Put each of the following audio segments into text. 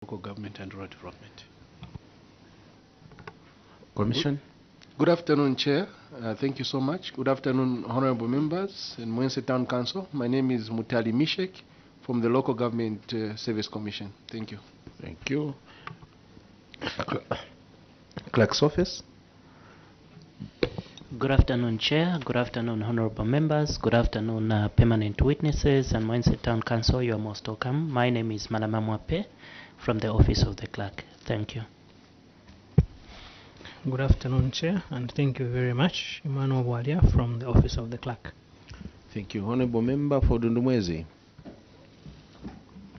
Local Government and Rural Development. Commission. Good afternoon, Chair. Thank you so much. Good afternoon, honorable members and Mwense Town Council. My name is Mutali Mishek from the Local Government Service Commission. Thank you. Thank you. Clerk's Office. Good afternoon, Chair. Good afternoon, honorable members. Good afternoon, permanent witnesses and Mwense Town Council. You are most welcome. My name is Malama Mwape from the Office of the Clerk. Thank you. Good afternoon, Chair, and thank you very much. Emmanuel Walia from the Office of the Clerk. Thank you. Honorable Member for Dundumwezi.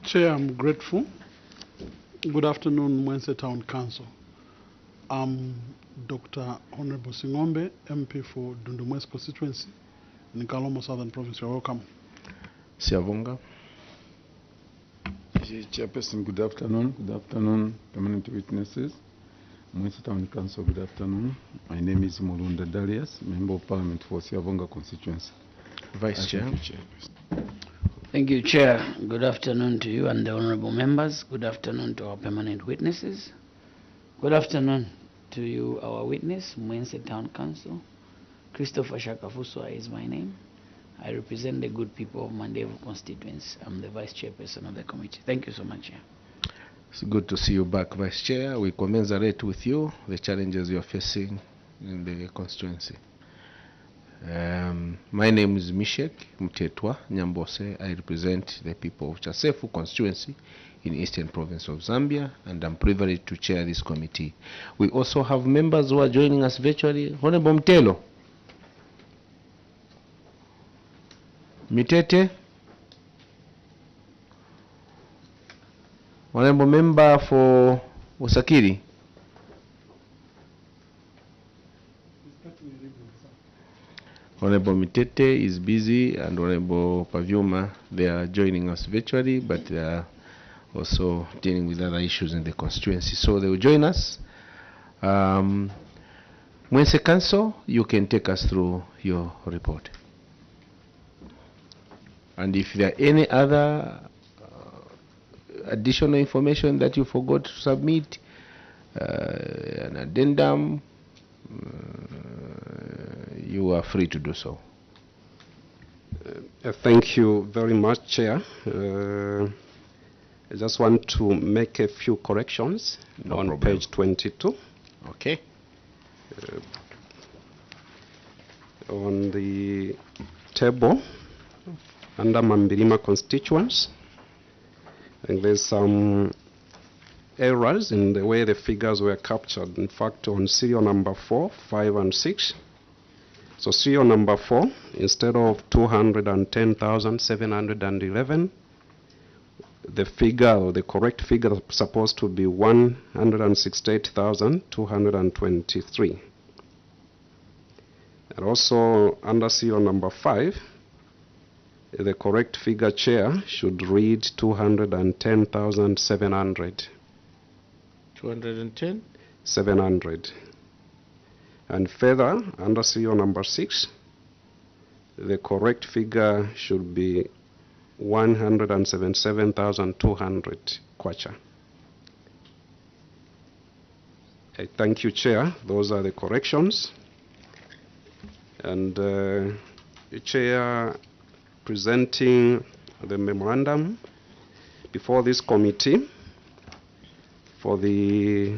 Chair, I'm grateful. Good afternoon, Mwense Town Council. I'm Dr. Honorable Singombe, MP for Dundumwezi constituency in Kalomo Southern Province. You're welcome. Siavonga. Chairperson, good afternoon. Good afternoon, permanent witnesses. Mwense Town Council, good afternoon. My name is Mulunda Darius, Member of Parliament for Siavonga constituency. Vice Chair. Thank you, Chair. Good afternoon to you and the honorable members. Good afternoon to our permanent witnesses. Good afternoon to you, our witness, Mwense Town Council. Christopher Shakafuswa is my name. I represent the good people of Mandevu constituency. I'm the Vice Chairperson of the committee. Thank you so much, Chair. It's good to see you back, Vice Chair. We commiserate with you the challenges you're facing in the constituency. My name is Mishek Mtetwa Nyambose. I represent the people of Chasefu constituency in Eastern Province of Zambia, and I'm privileged to chair this committee. We also have members who are joining us virtually. Honorable Mtelo. Mitete. Honorable Member for Wasakiri. Honorable Mitete is busy, and Honorable Pavyuma, they are joining us virtually, but they are also dealing with other issues in the constituency. So they will join us. Mwense Council, you can take us through your report. And if there are any other additional information that you forgot to submit, an addendum, you are free to do so. Thank you very much, Chair. I just want to make a few corrections on page 22. Okay. On the table under Mambirima constituents, and there's some errors in the way the figures were captured. In fact, on serial number 4, 5, and 6. So serial number 4, instead of 210,711, the figure, or the correct figure, is supposed to be 168,223. And also under serial number 5, the correct figure, Chair, should read 210,700. 210? 700. And further, under serial number 6, the correct figure should be 177,200 kwacha. I thank you, Chair. Those are the corrections. And the Chair, presenting the memorandum before this committee for the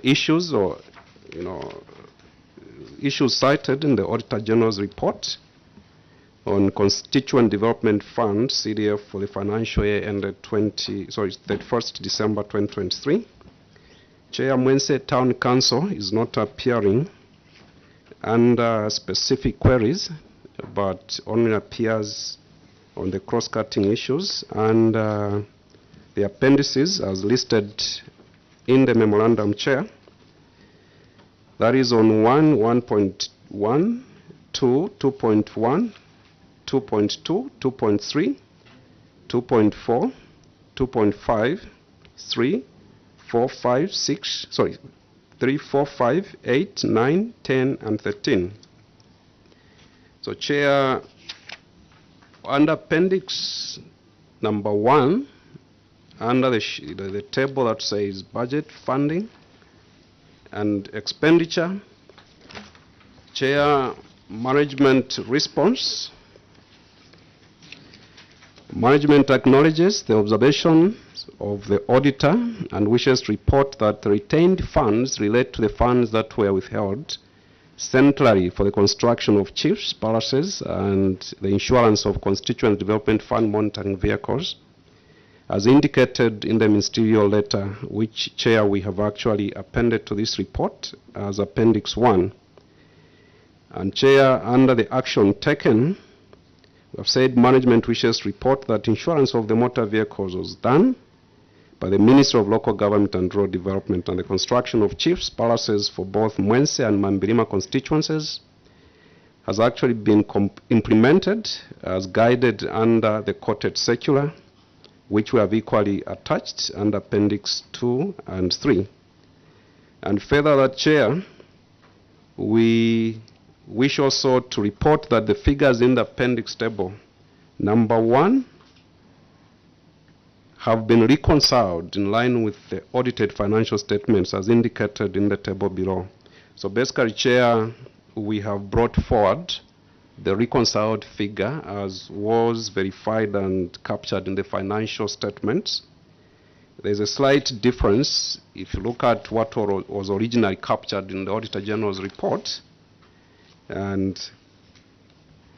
issues, or issues cited in the Auditor General's report on Constituent Development Fund CDF for the financial year ended 31st December 2023. Chair, Mwense Town Council is not appearing under specific queries, but only appears on the cross-cutting issues, and the appendices as listed in the memorandum, Chair. That is on 1.1, 2, 2.1, 2.2, 2.3, 2.4, 2.5, 3, 4, 5, 6, 3, 4, 5, 8, 9, 10, and 13. So, Chair, under appendix number 1, under the table that says budget, funding, and expenditure, Chair, management response. Management acknowledges the observations of the auditor and wishes to report that the retained funds relate to the funds that were withheld centrally for the construction of chiefs, palaces, and the insurance of Constituent Development Fund monitoring vehicles, as indicated in the ministerial letter, which, Chair, we have actually appended to this report as Appendix 1. And, Chair, under the action taken, we have said management wishes to report that insurance of the motor vehicles was done by the Ministry of Local Government and Rural Development, and the construction of chiefs' palaces for both Mwense and Mambirima constituencies has actually been implemented as guided under the quoted circular, which we have equally attached under Appendix 2 and 3. And further, that, Chair, we wish also to report that the figures in the appendix table, number 1, have been reconciled in line with the audited financial statements as indicated in the table below. So basically, Chair, we have brought forward the reconciled figure as was verified and captured in the financial statements. There's a slight difference if you look at what was originally captured in the Auditor General's report. And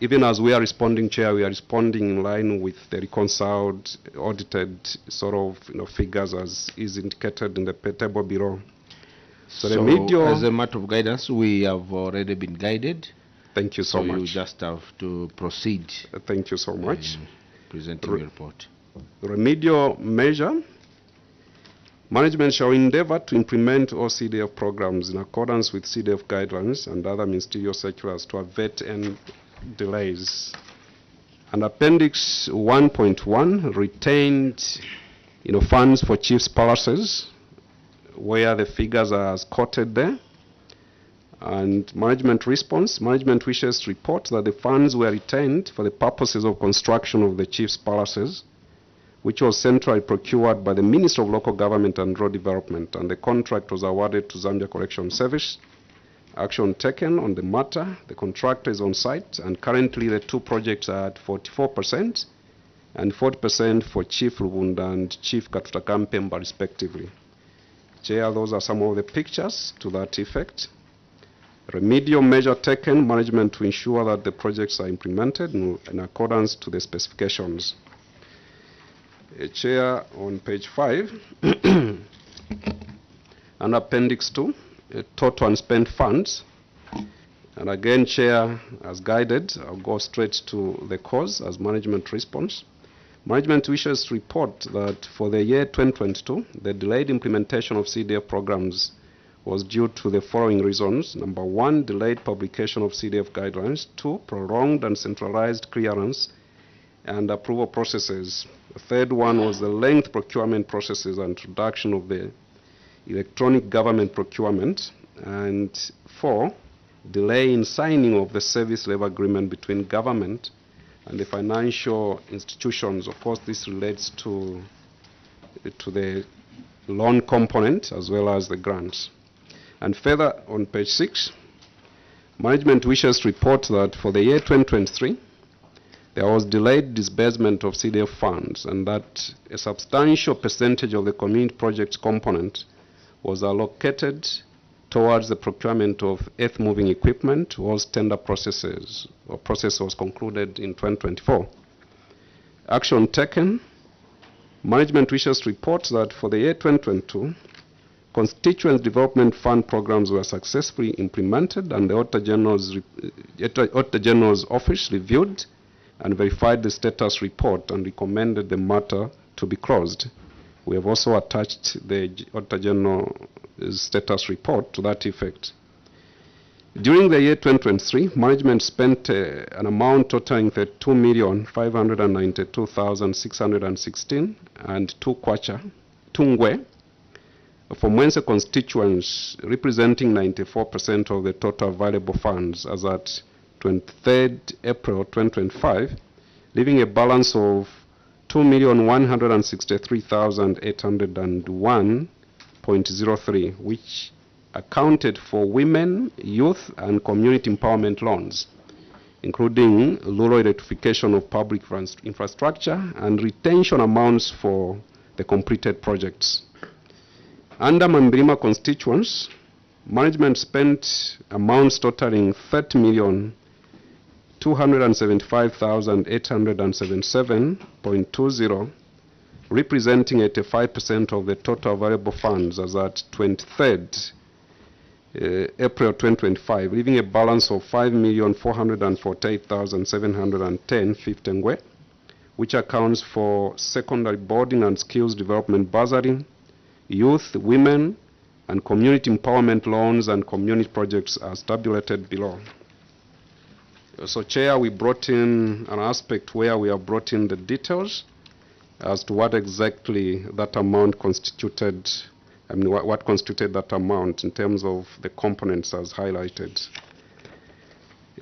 even as we are responding, Chair, we are responding in line with the reconciled, audited sort of figures as is indicated in the table below. So the medium, as a matter of guidance, we have already been guided. Thank you so much. You just have to proceed. Thank you so much. Presenting your report. Remedial measure. Management shall endeavor to implement all CDF programs in accordance with CDF guidelines and other ministerial circulars to avert any delays. And Appendix 1.1 retained funds for chiefs' palaces, where the figures are as quoted there. And management response. Management wishes to report that the funds were retained for the purposes of construction of the chiefs' palaces, which was centrally procured by the Ministry of Local Government and Rural Development, and the contract was awarded to Zambia Correction Service. Action taken on the matter. The contractor is on site, and currently the two projects are at 44% and 40% for Chief Lubunda and Chief Katutakampemba respectively. Chair, those are some of the pictures to that effect. Remedial measure taken, management to ensure that the projects are implemented in accordance to the specifications. Chair, on page 5, and Appendix 2, total unspent funds. And again, Chair, as guided, I'll go straight to the cause as management response. Management wishes to report that for the year 2022, the delayed implementation of CDF programs was due to the following reasons. Number 1, delayed publication of CDF guidelines. 2, prolonged and centralized clearance and approval processes. The third one was the length procurement processes and introduction of the electronic government procurement. And 4, delay in signing of the service level agreement between government and the financial institutions. Of course, this relates to the loan component as well as the grants. And further, on page 6, management wishes to report that for the year 2023, there was delayed disbursement of CDF funds, and that a substantial percentage of the community projects component was allocated towards the procurement of earth-moving equipment, was tender process was concluded in 2024. Action taken. Management wishes to report that for the year 2022, Constituent Development Fund programs were successfully implemented, and the Auditor General's Office reviewed and verified the status report and recommended the matter to be closed. We have also attached the Auditor General's status report to that effect. During the year 2023, management spent an amount totaling 2,592,616 and 2 kwacha, tungwe, for Mwense constituents, representing 94% of the total available funds as at 23rd April 2025, leaving a balance of 2,163,801.03, which accounted for women, youth, and community empowerment loans, including rural electrification of public infrastructure and retention amounts for the completed projects. Under Mambirima constituents, management spent amounts totaling 30,275,877.20, representing 85% of the total available funds as at 23rd April 2025, leaving a balance of 5,448,710 ngwe, which accounts for secondary boarding and skills development bursary, youth, women, and community empowerment loans and community projects as tabulated below. So, Chair, we brought in an aspect where we have brought in the details as to what exactly that amount constituted, what constituted that amount in terms of the components as highlighted.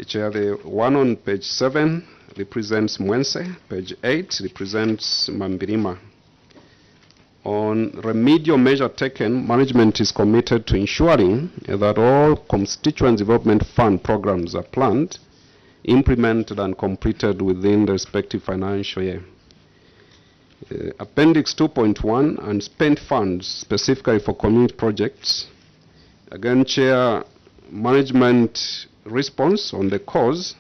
Chair, the one on page 7 represents Mwense, page 8 represents Mambirima. On remedial measure taken, management is committed to ensuring that all constituent development fund programs are planned, implemented, and completed within the respective financial year. Appendix 2.1 and spent funds specifically for community projects. Again, Chair, management response on the cause.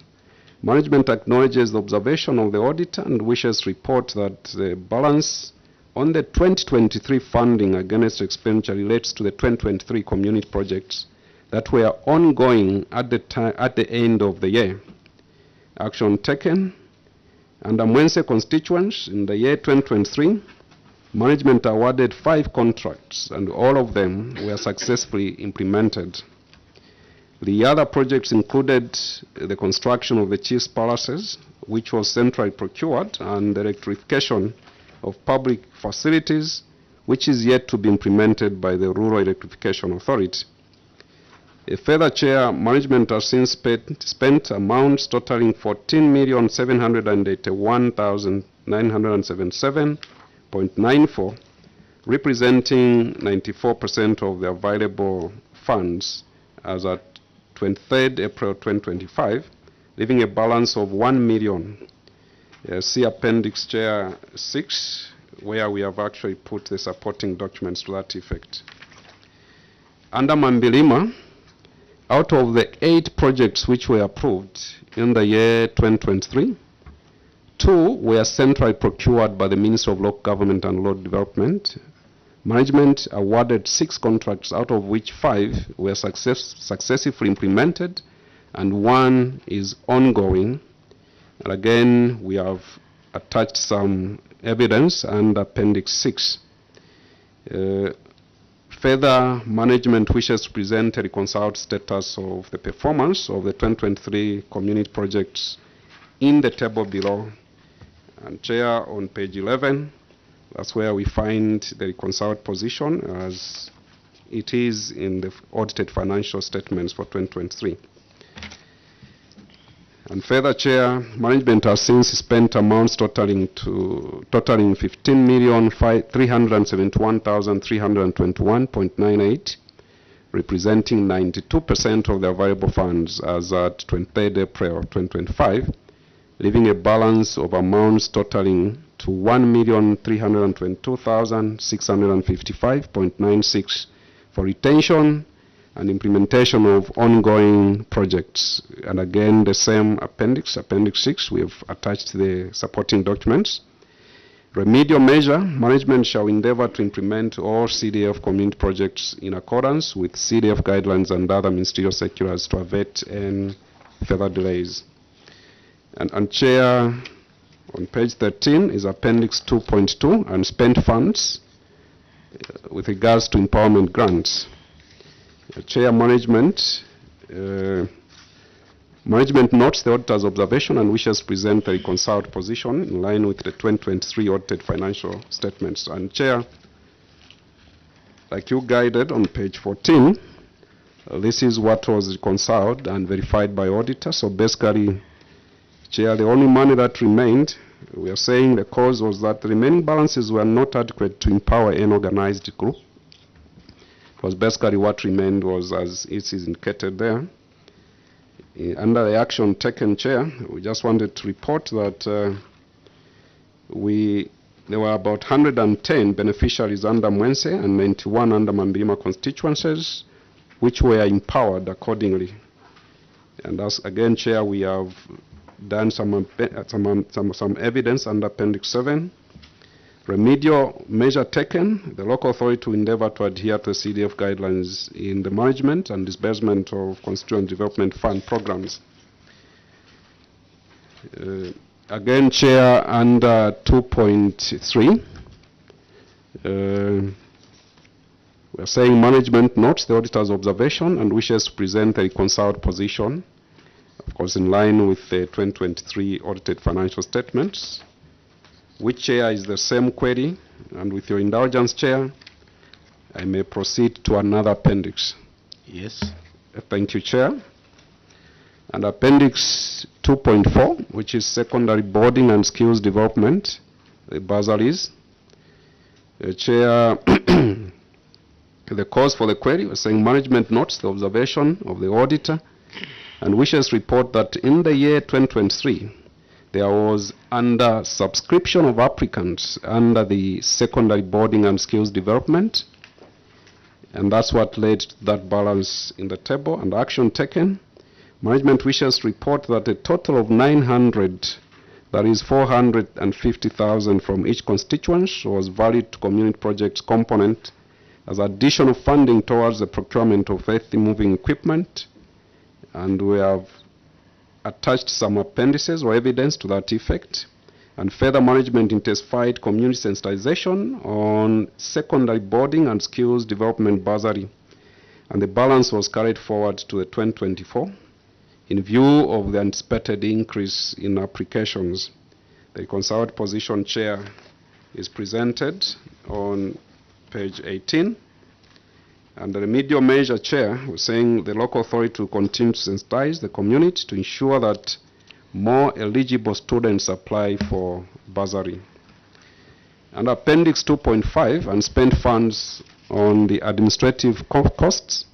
Management acknowledges the observation of the auditor and wishes to report that the balance on the 2023 funding against expenditure relates to the 2023 community projects that were ongoing at the end of the year. Action taken. Under Mwense constituents in the year 2023, management awarded 5 contracts and all of them were successfully implemented. The other projects included the construction of the Chief's Palaces, which was centrally procured, and the electrification of public facilities, which is yet to be implemented by the Rural Electrification Authority. A further, Chair, management has since spent amounts totaling 14,781,977.94, representing 94% of the available funds as at 23rd April 2025, leaving a balance of 1 million. See Appendix, Chair, 6, where we have actually put the supporting documents to that effect. Under Mambirima, out of the 8 projects which were approved in the year 2023, 2 were centrally procured by the Ministry of Local Government and Rural Development. Management awarded 6 contracts, out of which 5 were successfully implemented and 1 is ongoing. And again, we have attached some evidence under Appendix 6. Further, management wishes to present a reconciled status of the performance of the 2023 community projects in the table below. And Chair, on page 11, that's where we find the reconciled position as it is in the audited financial statements for 2023. And further, Chair, management has since spent amounts totaling 15,371,321.98, representing 92% of the available funds as at 23rd April 2025, leaving a balance of amounts totaling to 1,322,655.96 for retention and implementation of ongoing projects. And again, the same appendix, Appendix 6, we have attached the supporting documents. Remedial measure, management shall endeavor to implement all CDF community projects in accordance with CDF guidelines and other ministerial circulars to avert any further delays. And Chair, on page 13 is Appendix 2.2 and spent funds with regards to empowerment grants. Chair, management notes the auditor's observation and wishes to present a reconciled position in line with the 2023 audited financial statements. And Chair, like you guided on page 14, this is what was reconciled and verified by auditor. So basically, Chair, the only money that remained we are saying the cause was that the remaining balances were not adequate to empower an organized group. Because basically what remained was as it is indicated there. Under the action taken, Chair, we just wanted to report that there were about 110 beneficiaries under Mwense and 91 under Mambirima constituencies, which were empowered accordingly. And as again, Chair, we have done some evidence under Appendix 7. Remedial measure taken, the local authority to endeavor to adhere to CDF guidelines in the management and disbursement of constituent development fund programs. Again, Chair, under 2.3, we are saying management notes the auditor's observation and wishes to present a reconciled position, of course in line with the 2023 audited financial statements, which, Chair, is the same query, and with your indulgence, Chair, I may proceed to another appendix. Yes. Thank you, Chair. And Appendix 2.4, which is secondary boarding and skills development, the bursaries. Chair, the cause for the query was saying management notes the observation of the auditor and wishes report that in the year 2023, there was under subscription of applicants under the secondary boarding and skills development, and that's what led to that balance in the table. And action taken, management wishes report that a total of 900, that is 450,000 from each constituency, was valid to community projects component as additional funding towards the procurement of earth moving equipment, and we have attached some appendices or evidence to that effect. And further, management intensified community sensitization on secondary boarding and skills development bursary, and the balance was carried forward to the 2024 in view of the anticipated increase in applications. The reconciled position, Chair, is presented on page 18. And the remedial measure, Chair, was saying the local authority to continue to sensitize the community to ensure that more eligible students apply for bursary. And Appendix 2.5, unspent funds on the administrative costs.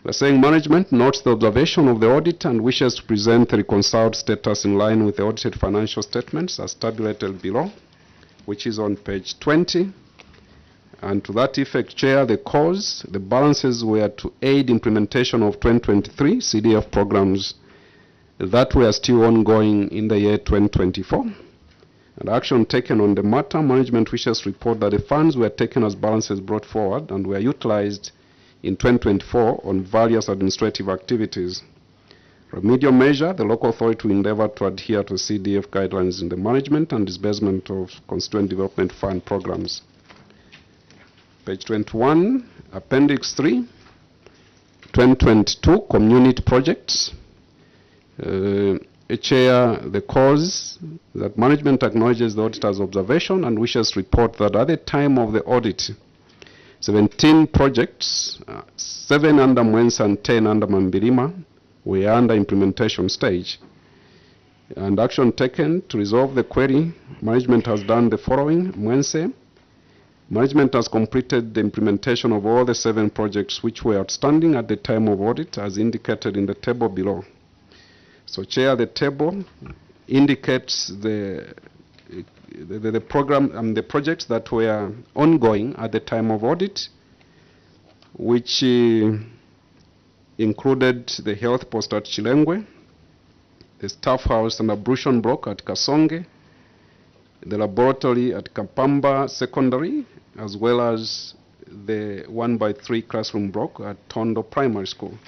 We're saying management notes the observation of the audit and wishes to present the reconciled status in line with the audited financial statements as tabulated below, which is on page 20. And to that effect, Chair, the cause, the balances were to aid implementation of 2023 CDF programs that were still ongoing in the year 2024. And action taken on the matter, management wishes to report that the funds were taken as balances brought forward and were utilized in 2024 on various administrative activities. Remedial measure, the local authority will endeavor to adhere to CDF guidelines in the management and disbursement of constituent development fund programs. Page 21, Appendix 3, 2022 community projects. Chair, the cause that management acknowledges the auditor's observation and wishes to report that at the time of the audit, 17 projects, 7 under Mwense and 10 under Mambirima, were under implementation stage. And action taken to resolve the query, management has done the following. Mwense, management has completed the implementation of all the 7 projects which were outstanding at the time of audit, as indicated in the table below. So, Chair, the table indicates the program and the projects that were ongoing at the time of audit, which included the health post at Chilengwe, the staff house and ablution block at Kasonge, the laboratory at Kapamba Secondary, as well as the 1x3 classroom block at Tondo Primary School.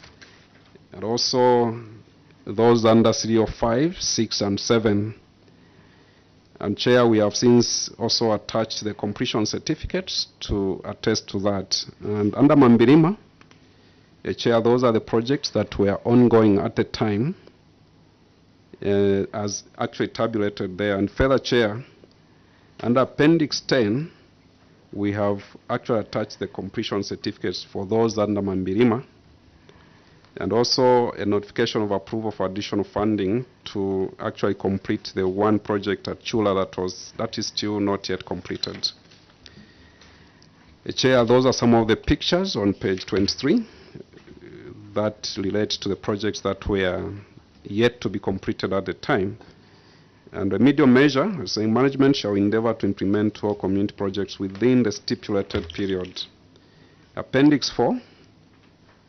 And also those under 305, 6 and 7. And Chair, we have since also attached the completion certificates to attest to that. And under Mambirima, Chair, those are the projects that were ongoing at the time, as actually tabulated there. And further, Chair, under Appendix 10, we have actually attached the completion certificates for those under Mambirima. and also a notification of approval for additional funding to actually complete the one project at Chula that is still not yet completed. Chair, those are some of the pictures on page 23 that relate to the projects that were yet to be completed at the time. And the medium measure, saying management shall endeavor to implement all community projects within the stipulated period. Appendix 4,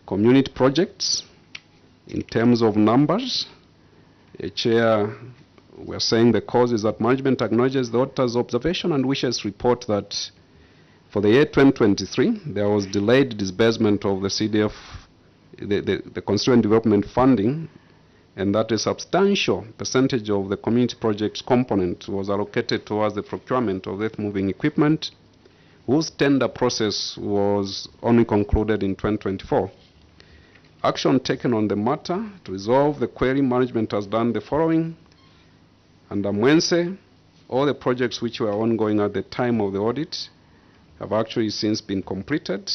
community projects. In terms of numbers, Chair, we are saying the cause is that management acknowledges the auditor's observation and wishes to report that for the year 2023, there was delayed disbursement of the CDF, the Constituent Development Funding, and that a substantial percentage of the community projects component was allocated towards the procurement of earth-moving equipment, whose tender process was only concluded in 2024. Action taken on the matter to resolve the query, management has done the following. Under Mwense, all the projects which were ongoing at the time of the audit have actually since been completed,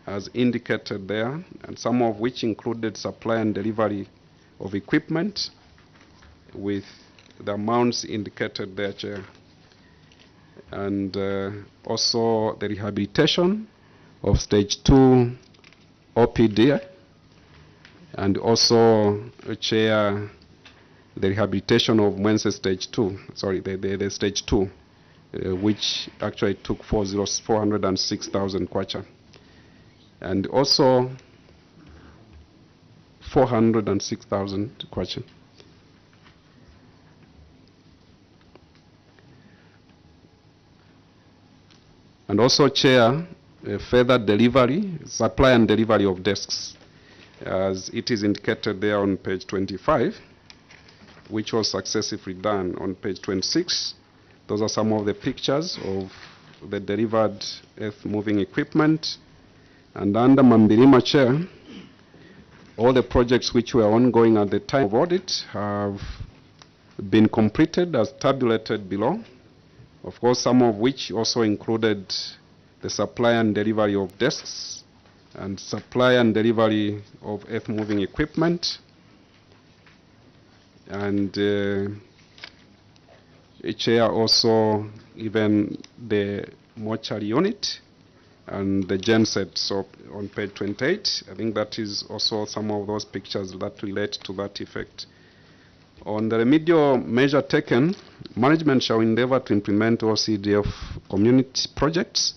as indicated there, and some of which included supply and delivery of equipment with the amounts indicated there, Chair. And also the rehabilitation of stage 2 OPD, and also, Chair, the rehabilitation of Mwense stage 2, sorry, the stage 2, which actually took 406,000 kwacha. And also 406,000 kwacha. And also, Chair, further delivery, supply and delivery of desks, as it is indicated there on page 25, which was successfully done on page 26. Those are some of the pictures of the delivered earth-moving equipment. And under Mambirima, Chair, all the projects which were ongoing at the time of audit have been completed as tabulated below. Of course, some of which also included the supply and delivery of desks and supply and delivery of earth-moving equipment. And Chair, also even the mortuary unit and the genset. So on page 28, I think that is also some of those pictures that relate to that effect. On the remedial measure taken, management shall endeavor to implement all CDF community projects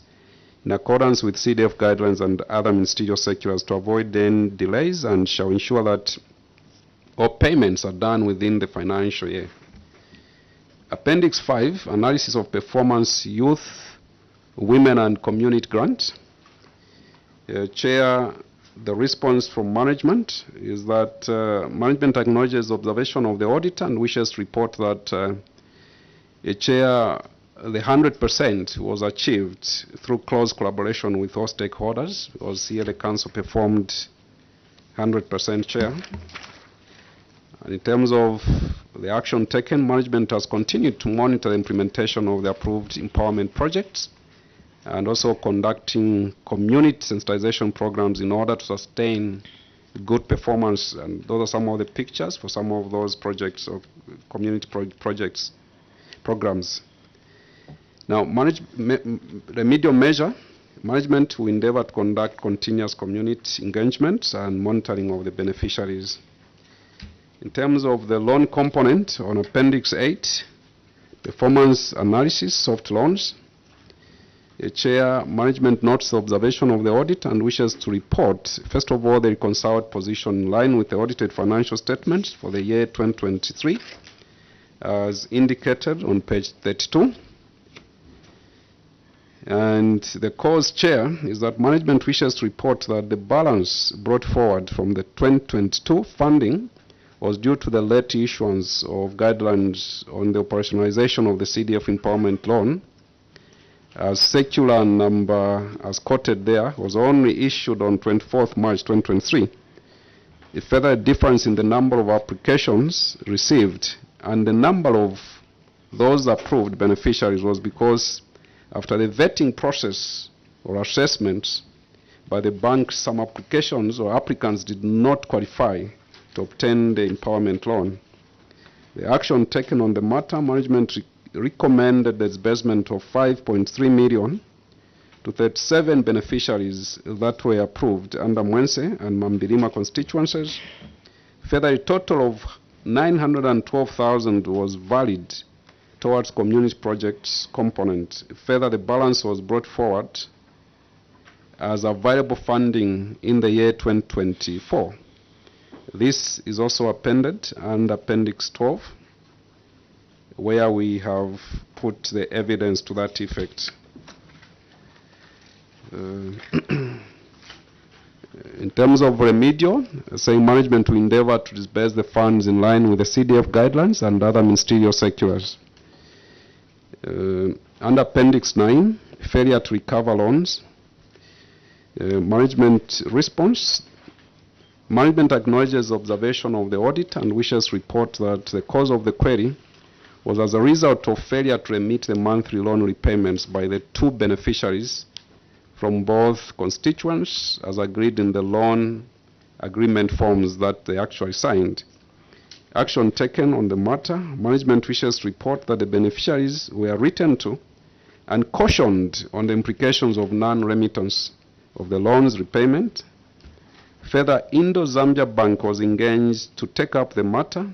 in accordance with CDF guidelines and other ministerial circulars to avoid any delays, and shall ensure that all payments are done within the financial year. Appendix 5, analysis of performance, youth, women and community grant. Chair, the response from management is that management acknowledges observation of the auditor and wishes to report that Chair, the 100% was achieved through close collaboration with all stakeholders, because here the council performed 100%, Chair. And in terms of the action taken, management has continued to monitor the implementation of the approved empowerment projects and also conducting community sensitization programs in order to sustain good performance. And those are some of the pictures for some of those projects of community projects, programs. Now, remedial measure, management will endeavor to conduct continuous community engagement and monitoring of the beneficiaries. In terms of the loan component on Appendix 8, performance analysis, soft loans, Chair, management notes the observation of the audit and wishes to report, first of all, the reconciled position in line with the audited financial statements for the year 2023, as indicated on page 32. And the cause, Chair, is that management wishes to report that the balance brought forward from the 2022 funding was due to the late issuance of guidelines on the operationalization of the CDF empowerment loan. As circular number, as quoted there, was only issued on 24th March 2023. A further difference in the number of applications received and the number of those approved beneficiaries was because after the vetting process or assessments, by the bank, some applications or applicants did not qualify to obtain the empowerment loan. The action taken on the matter, management recommended the disbursement of 5.3 million to 37 beneficiaries that were approved under Mwense and Mambirima constituencies. Further, a total of 912,000 was valid towards community projects component. Further, the balance was brought forward as available funding in the year 2024. This is also appended under Appendix 12, where we have put the evidence to that effect. In terms of remedial, saying management will endeavor to disburse the funds in line with the CDF guidelines and other ministerial circulars. Under Appendix 9, failure to recover loans, management response. Management acknowledges observation of the audit and wishes report that the cause of the query was as a result of failure to remit the monthly loan repayments by the two beneficiaries from both constituents as agreed in the loan agreement forms that they actually signed. Action taken on the matter, management wishes report that the beneficiaries were written to and cautioned on the implications of non-remittance of the loan's repayment. Further, Indo-Zambia Bank was engaged to take up the matter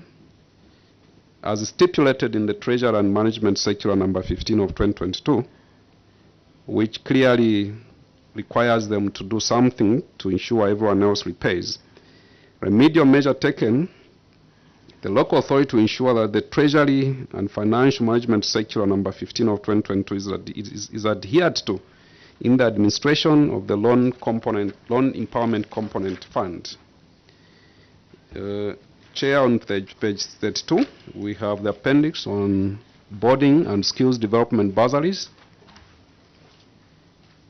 as stipulated in the Treasury and Management Circular number 15 of 2022, which clearly requires them to do something to ensure everyone else repays. Remedial measure taken, the local authority to ensure that the Treasury and Financial Management Circular number 15 of 2022 is adhered to in the administration of the loan empowerment component fund. Chair, on page 32, we have the appendix on boarding and skills development bursaries,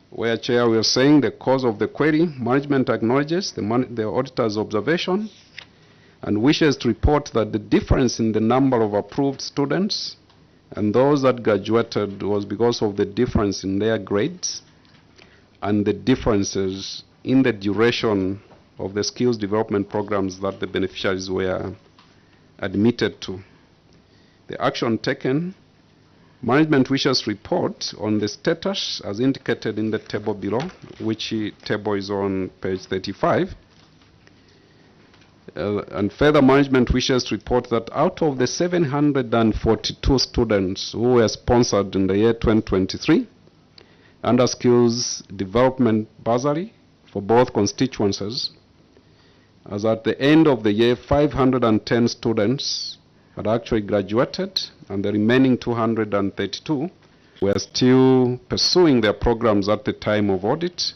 where, Chair, we are saying the cause of the query, management acknowledges the auditor's observation and wishes to report that the difference in the number of approved students and those that graduated was because of the difference in their grades and the differences in the duration of the skills development programs that the beneficiaries were admitted to. The action taken, management wishes report on the status as indicated in the table below, which table is on page 35. And further, management wishes to report that out of the 742 students who were sponsored in the year 2023 under skills development bursary for both constituencies, as at the end of the year, 510 students had actually graduated, and the remaining 232 were still pursuing their programs at the time of audit.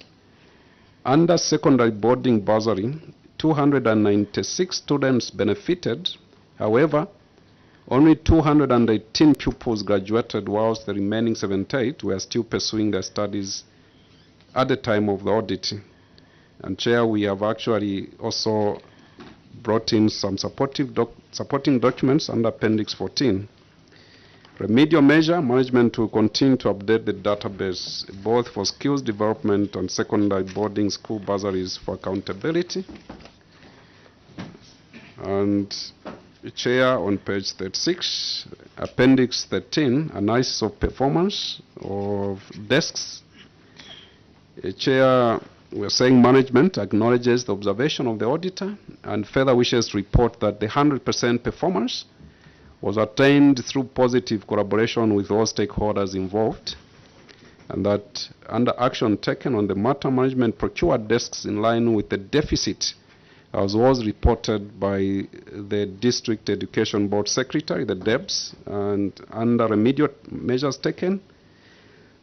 Under secondary boarding bursary, 296 students benefited. However, only 218 pupils graduated, whilst the remaining 78 were still pursuing their studies at the time of the audit. And Chair, we have actually also brought in some supporting documents under Appendix 14. Remedial measure, management will continue to update the database both for skills development and secondary boarding school bursaries for accountability. And Chair, on page 36, Appendix 13, analysis of performance of desks. Chair, we're saying management acknowledges the observation of the auditor and further wishes to report that the 100% performance was attained through positive collaboration with all stakeholders involved, and that under action taken on the matter, management procured desks in line with the deficit as was reported by the District Education Board Secretary, the DEBS, and under remedial measures taken,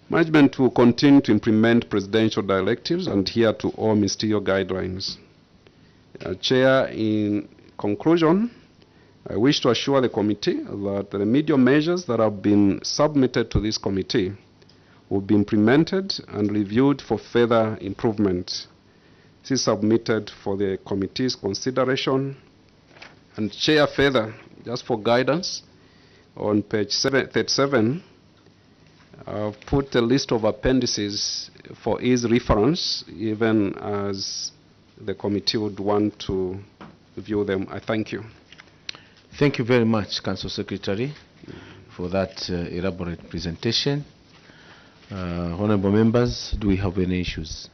management will continue to implement presidential directives and adhere to all ministerial guidelines. Chair, in conclusion, I wish to assure the committee that the remedial measures that have been submitted to this committee will be implemented and reviewed for further improvement. This is submitted for the committee's consideration. And Chair, further, just for guidance, on page 37, I've put a list of appendices for his reference, even as the committee would want to view them. I thank you. Thank you very much, Council Secretary, for that elaborate presentation. Honorable members, do we have any issues?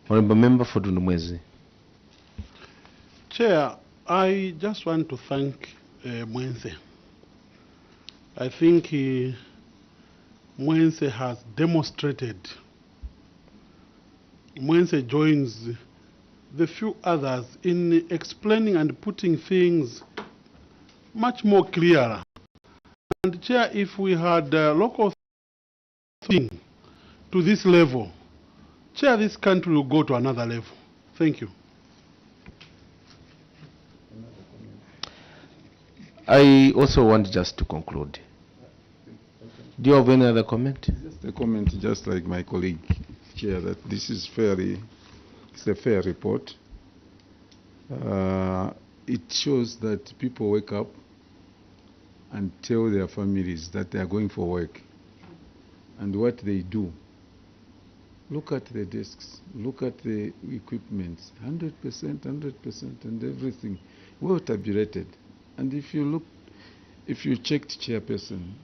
Honorable Member for Dundu. Chair, I just want to thank Mwense. I think Mwense has demonstrated. Mwense joins the few others in explaining and putting things much more clearer. And Chair, if we had local thing to this level, Chair, this country will go to another level. Thank you. I also want just to conclude. Do you have any other comment? Just a comment, just like my colleague, Chair, that this is it's a fair report. It shows that people wake up and tell their families that they are going for work. And what they do, look at the desks, look at the equipment, 100%, and everything, well tabulated. And if you checked chairperson,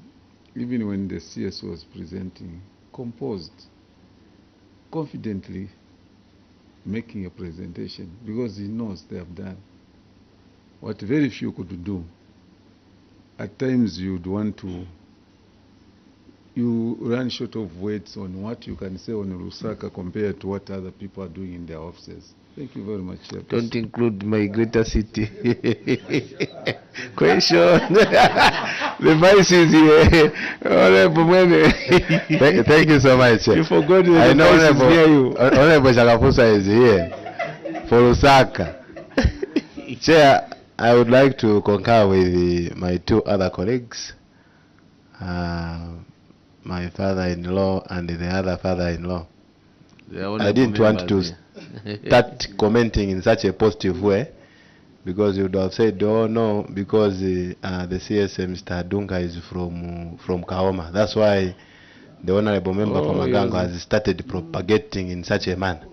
even when the CS was presenting, composed, confidently making a presentation, because he knows they have done what very few could do. At times you'd want to, you run short of words on what you can say on Lusaka compared to what other people are doing in their offices. Thank you very much, Chairperson. Don't include my greater city. Question. The vice is here. Thank you so much. You forgot that I know the vice is near you. Honorable Shakapusa is here for Lusaka. Chair, I would like to concur with my two other colleagues, my father-in-law and the other father-in-law. I didn't want to start commenting in such a positive way, because you would have said, oh no, because the CSM Mr. Dunga is from Kaoma. That's why the honorable member from Magango has started propagating in such a manner.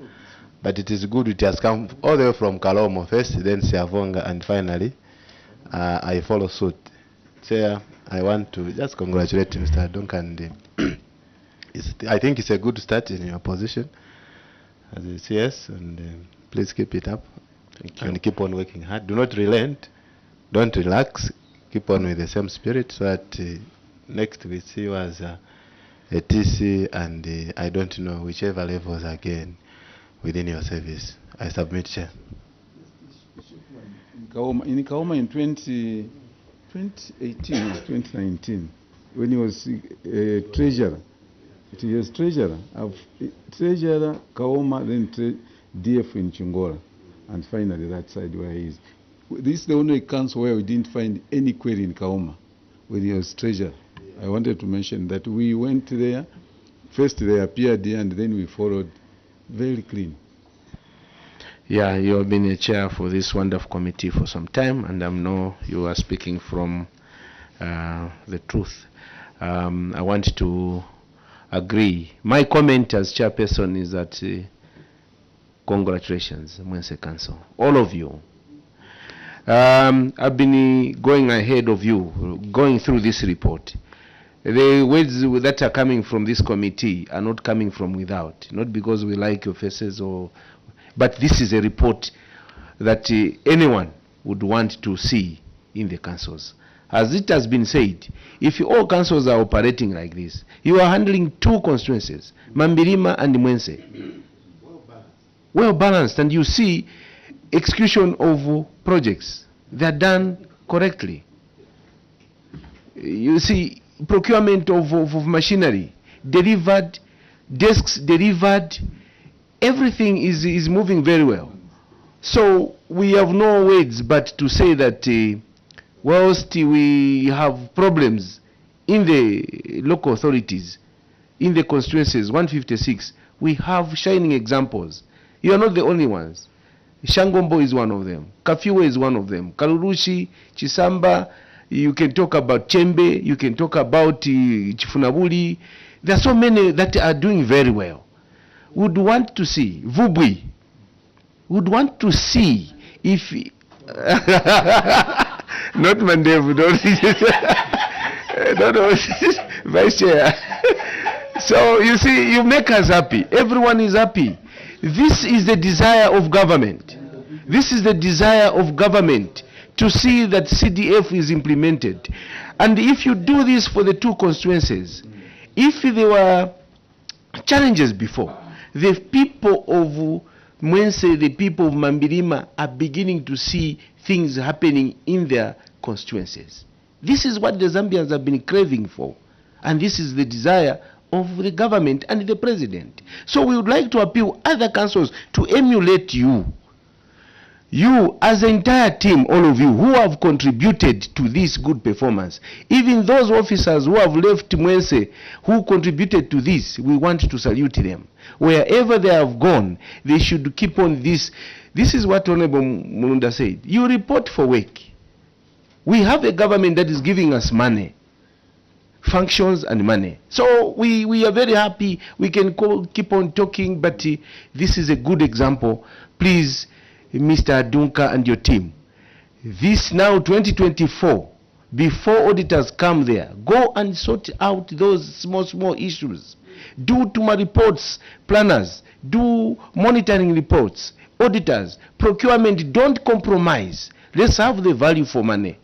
But it is good it has come all the way from Kalomo first, then Siavonga, and finally I follow suit. Chair, I want to just congratulate Mr. Duncan. I think it's a good start in your position as a CS, and please keep it up. And keep on working hard. Do not relent. Don't relax. Keep on with the same spirit, so that next we see you as a TC and I don't know whichever levels again within your service. I submit, Chair. In Kaoma in 2018 or 2019, when he was treasurer, he was treasurer of treasurer Kaoma, then DF in Chungora, and finally that side where he is. This is the only council where we didn't find any query in Kaoma when he was treasurer. I wanted to mention that we went there, first they appeared there, and then we followed very clean. Yeah, you have been a chair for this wonderful committee for some time, and I know you are speaking from the truth. I want to agree. My comment as chairperson is that congratulations, Mwense Council, all of you. I've been going ahead of you, going through this report. The words that are coming from this committee are not coming from without, not because we like your faces, but this is a report that anyone would want to see in the councils. As it has been said, if all councils are operating like this, you are handling two constituencies, Mambirima and Mwense. Well balanced, and you see execution of projects. They are done correctly. You see procurement of machinery delivered, desks delivered, everything is moving very well. So we have no words but to say that whilst we have problems in the local authorities, in the constituencies 156, we have shining examples. You are not the only ones. Shangombo is one of them. Kafiwe is one of them. Kalurushi, Chisamba, you can talk about Chembe, you can talk about Chifunabuli. There are so many that are doing very well. Would want to see Vubwi. Would want to see if not Mandevu, no, Vice Chair. So you see, you make us happy. Everyone is happy. This is the desire of government. This is the desire of government, to see that CDF is implemented. And if you do this for the two constituencies, if there were challenges before, the people of Mwense, the people of Mambirima are beginning to see things happening in their constituencies. This is what the Zambians have been craving for. And this is the desire of the government and the president. So we would like to appeal other councils to emulate you. You, as the entire team, all of you who have contributed to this good performance, even those officers who have left Mwense, who contributed to this, we want to salute them. Wherever they have gone, they should keep on this. This is what Honorable Mulunda said. You report for work. We have a government that is giving us money, functions and money. So we are very happy. We can keep on talking, but this is a good example. Please, Mr. Adunka and your team, this now 2024, before auditors come there, go and sort out those small issues. Do TUMA reports, planners, do monitoring reports, auditors, procurement. Don't compromise. Let's have the value for money,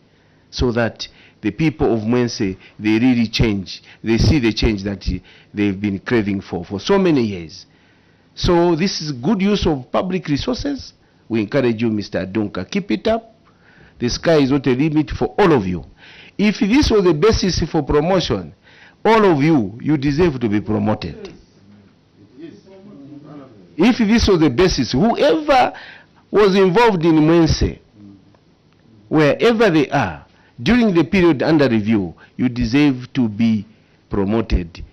so that the people of Mwense, they really change. They see the change that they've been craving for so many years. So this is good use of public resources. We encourage you, Mr. Adunka, keep it up. The sky is not a limit for all of you. If this was the basis for promotion, all of you, you deserve to be promoted. If this was the basis, whoever was involved in Mwense, wherever they are, during the period under review, you deserve to be promoted.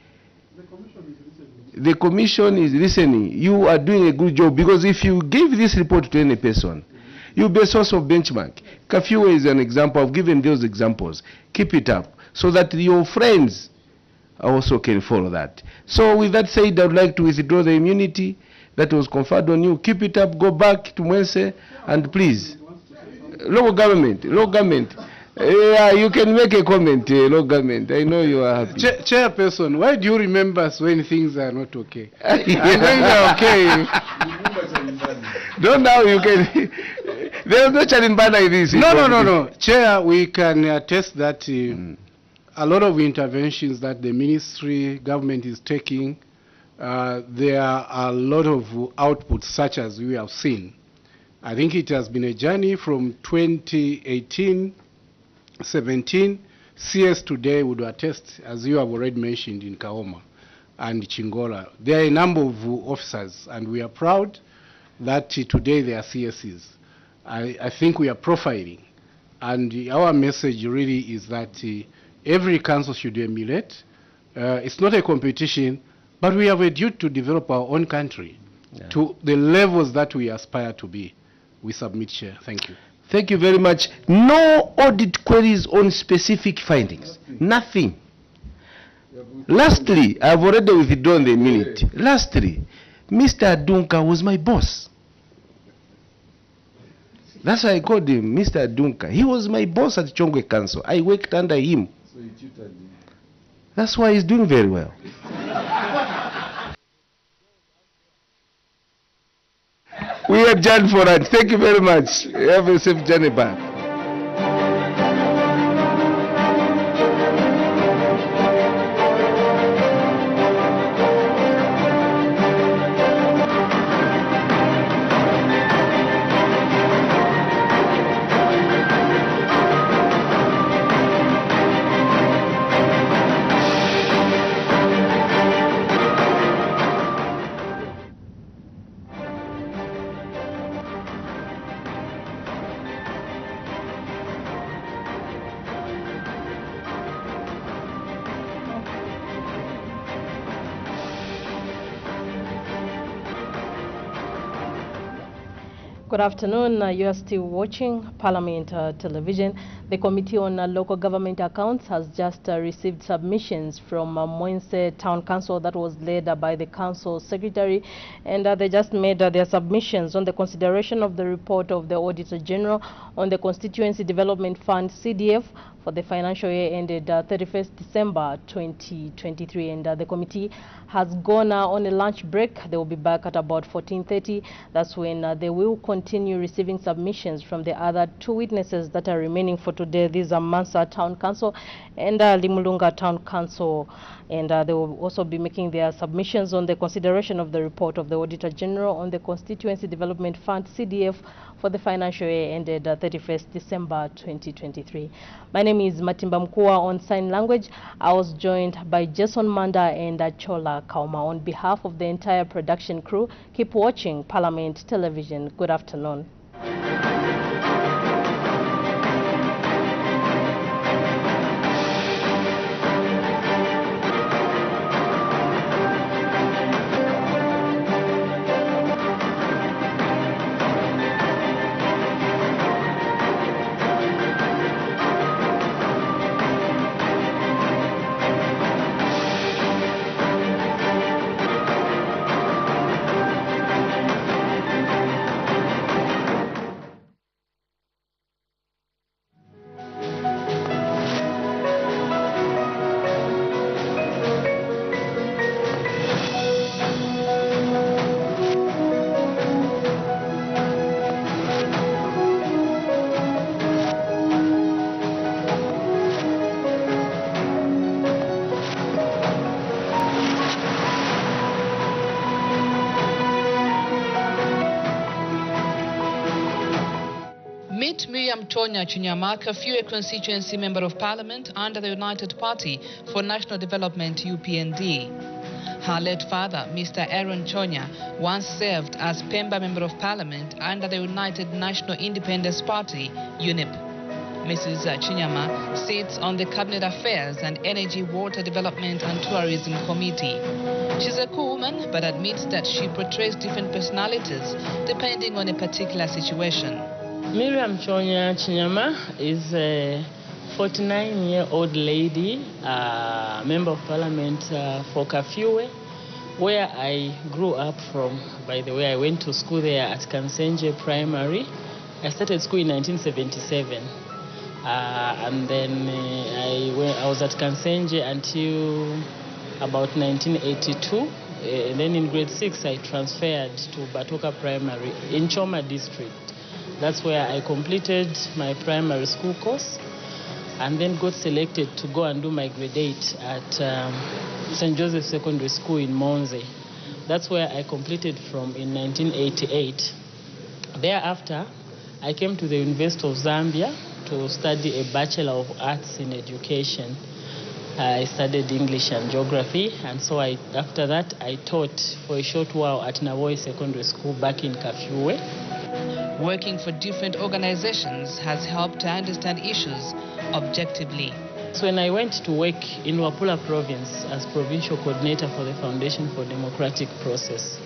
The commission is listening. You are doing a good job, because if you give this report to any person, you'll be a source of benchmark. Curfew is an example. I've given those examples. Keep it up, so that your friends also can follow that. So with that said, I would like to withdraw the immunity that was conferred on you. Keep it up. Go back to Mwense, and please, local government. Yeah, you can make a comment, local government. I know you are happy. Chairperson, why do you remember us when things are not okay? And when they are okay, don't now you can. There is no Chalimbana in this. No. Chair, we can attest that a lot of interventions that the ministry government is taking, there are a lot of outputs such as we have seen. I think it has been a journey from 2018, 17. CS today would attest, as you have already mentioned, in Kaoma and Chingola. There are a number of officers, and we are proud that today they are CSs. I think we are profiling, and our message really is that every council should emulate. It's not a competition, but we have a duty to develop our own country to the levels that we aspire to be. We submit, Chair. Thank you. Thank you very much. No audit queries on specific findings. Nothing. Lastly, I've already withdrawn the minute. Lastly, Mr. Adunka was my boss. That's why I called him Mr. Adunka. He was my boss at Chongwe Council. I worked under him. So you tutored him. That's why he's doing very well. We adjourn for that. Thank you very much. Have a safe journey back. Good afternoon. You are still watching Parliament Television. The Committee on Local Government Accounts has just received submissions from Mwense Town Council that was led by the Council Secretary, and they just made their submissions on the consideration of the report of the Auditor General on the Constituency Development Fund CDF for the financial year ended 31st December 2023, and the committee has gone on a lunch break. They will be back at about 14:30. That's when they will continue receiving submissions from the other two witnesses that are remaining for today. These are Mansa Town Council and Limulunga Town Council, and they will also be making their submissions on the consideration of the report of the Auditor General on the Constituency Development Fund CDF for the financial year ended 31st December 2023. My name is Matimba Mkua on sign language. I was joined by Jason Manda and Chola Kauma. On behalf of the entire production crew, keep watching Parliament Television. Good afternoon. Meet Miriam Chinyama, Kafue constituency member of parliament under the United Party for National Development UPND. Her late father, Mr. Aaron Chonya, once served as Pemba member of parliament under the United National Independence Party, UNIP. Mrs. Chinyama sits on the Cabinet Affairs and Energy, Water Development and Tourism Committee. She's a cool woman, but admits that she portrays different personalities depending on a particular situation. Miriam Chinyama is a 49-year-old lady, member of parliament for Kafue, where I grew up from. By the way, I went to school there at Kansenje Primary. I started school in 1977. And then I was at Kansenje until about 1982. And then in grade 6, I transferred to Batoka Primary in Choma district. That's where I completed my primary school course and then got selected to go and do my grade 8 at St. Joseph Secondary School in Mwense. That's where I completed from in 1988. Thereafter, I came to the University of Zambia to study a Bachelor of Arts in Education. I studied English and Geography, and so after that I taught for a short while at Magoye Secondary School back in Kafue. Working for different organizations has helped to understand issues objectively. So when I went to work in Wapula province as provincial coordinator for the Foundation for Democratic Process,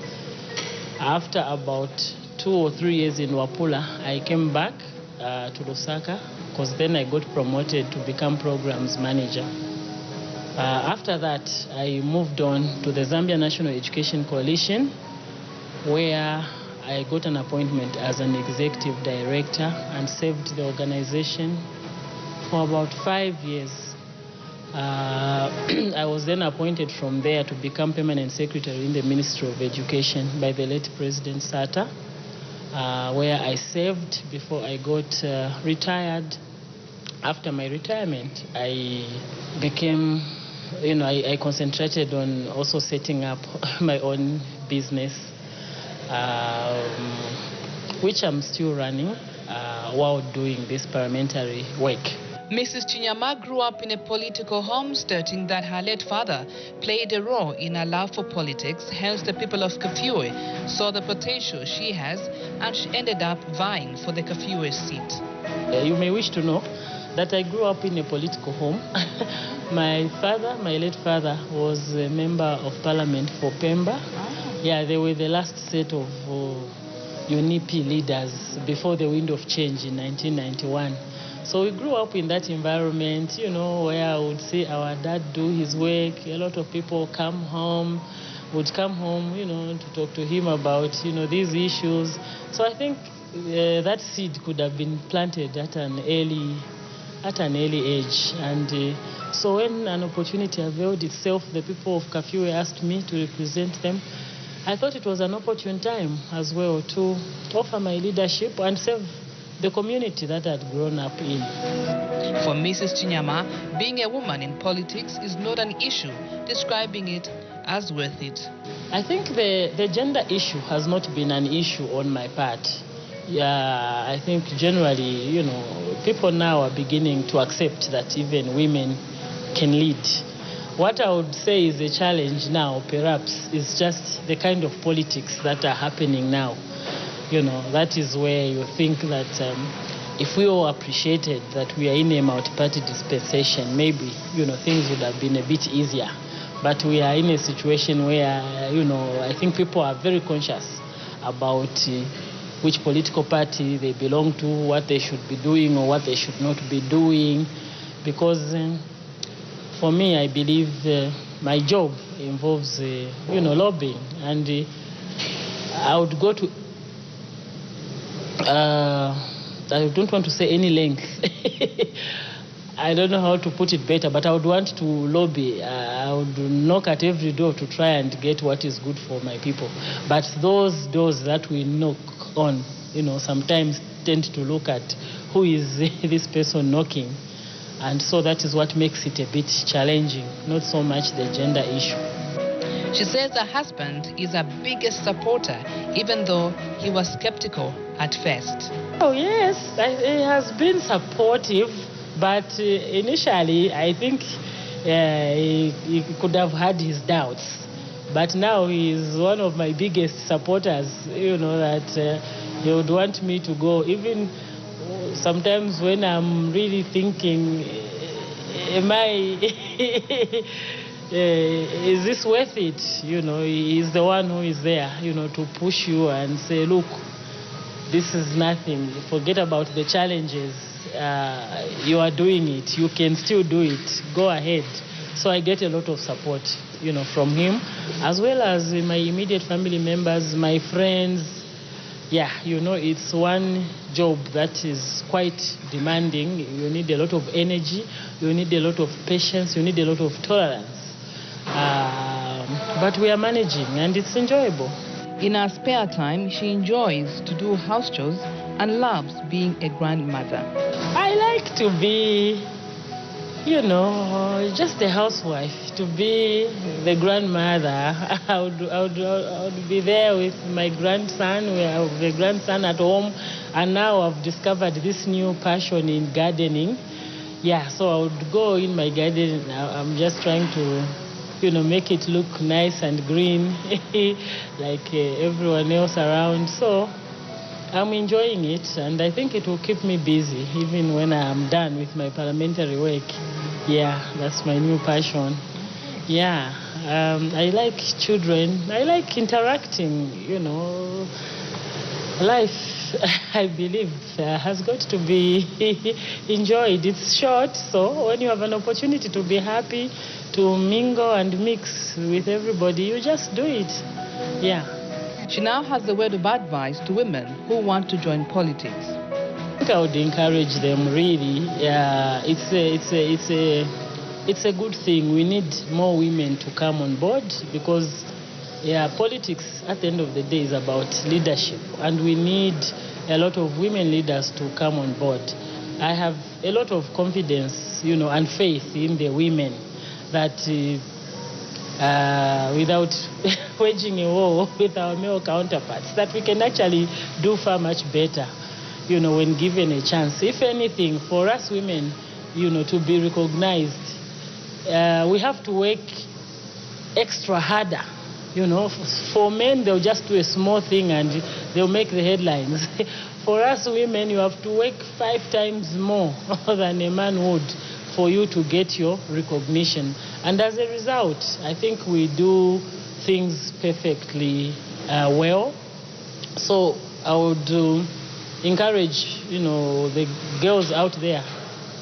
after about 2 or 3 years in Wapula, I came back to Lusaka because then I got promoted to become programs manager. After that, I moved on to the Zambia National Education Coalition, where I got an appointment as an executive director and served the organization for about 5 years. I was then appointed from there to become permanent secretary in the Ministry of Education by the late President Sata, where I served before I got retired. After my retirement, I became, I concentrated on also setting up my own business, which I'm still running while doing this parliamentary work. Mrs. Chinyama grew up in a political home, stating that her late father played a role in her love for politics. Hence, the people of Kafue saw the potential she has, and she ended up vying for the Kafue seat. You may wish to know that I grew up in a political home. My late father, was a member of parliament for Pemba. Yeah, they were the last set of UNIP leaders before the wind of change in 1991. So we grew up in that environment, you know, where I would see our dad do his work. A lot of people would come home, you know, to talk to him about, you know, these issues. So I think that seed could have been planted at an early age. And so when an opportunity availed itself, the people of Kafue asked me to represent them. I thought it was an opportune time as well to offer my leadership and serve the community that I'd grown up in. For Mrs. Chinyama, being a woman in politics is not an issue, describing it as worth it. I think the gender issue has not been an issue on my part. Yeah, I think generally, you know, people now are beginning to accept that even women can lead. What I would say is a challenge now, perhaps, is just the kind of politics that are happening now. You know, that is where you think that if we all appreciated that we are in a multi-party dispensation, maybe, you know, things would have been a bit easier. But we are in a situation where, you know, I think people are very conscious about which political party they belong to, what they should be doing or what they should not be doing. Because for me, I believe my job involves, you know, lobbying. And I would go to, I don't want to say any length. I don't know how to put it better, but I would want to lobby. I would knock at every door to try and get what is good for my people. But those doors that we knock on, you know, sometimes tend to look at who is this person knocking. And so that is what makes it a bit challenging, not so much the gender issue. She says her husband is her biggest supporter, even though he was skeptical at first. Oh yes, he has been supportive, but initially I think he could have had his doubts. But now he is one of my biggest supporters, you know, that he would want me to go. Even sometimes when I'm really thinking, am I, is this worth it? You know, he's the one who is there, you know, to push you and say, look, this is nothing. Forget about the challenges. You are doing it. You can still do it. Go ahead. So I get a lot of support, you know, from him, as well as my immediate family members, my friends. Yeah, you know, it's one job that is quite demanding. You need a lot of energy. You need a lot of patience. You need a lot of tolerance. But we are managing, and it's enjoyable. In her spare time, she enjoys to do house chores and loves being a grandmother. I like to be, you know, just a housewife, to be the grandmother. I would be there with my grandson. We have a grandson at home, and now I've discovered this new passion in gardening. Yeah, so I would go in my garden. I'm just trying to, you know, make it look nice and green like everyone else around. So I'm enjoying it, and I think it will keep me busy even when I'm done with my parliamentary work. Yeah, that's my new passion. Yeah, I like children. I like interacting, you know. Life, I believe, has got to be enjoyed. It's short, so when you have an opportunity to be happy, to mingle and mix with everybody, you just do it. Yeah. She now has a word of advice to women who want to join politics. I think I would encourage them, really. It's a good thing. We need more women to come on board because politics at the end of the day is about leadership, and we need a lot of women leaders to come on board. I have a lot of confidence, you know, and faith in the women that without waging a war with our male counterparts, that we can actually do far much better, you know, when given a chance. If anything, for us women, you know, to be recognized, we have to work extra harder. You know, for men, they'll just do a small thing and they'll make the headlines. For us women, you have to work 5 times more than a man would for you to get your recognition. And as a result, I think we do things perfectly well. So I would encourage, the girls out there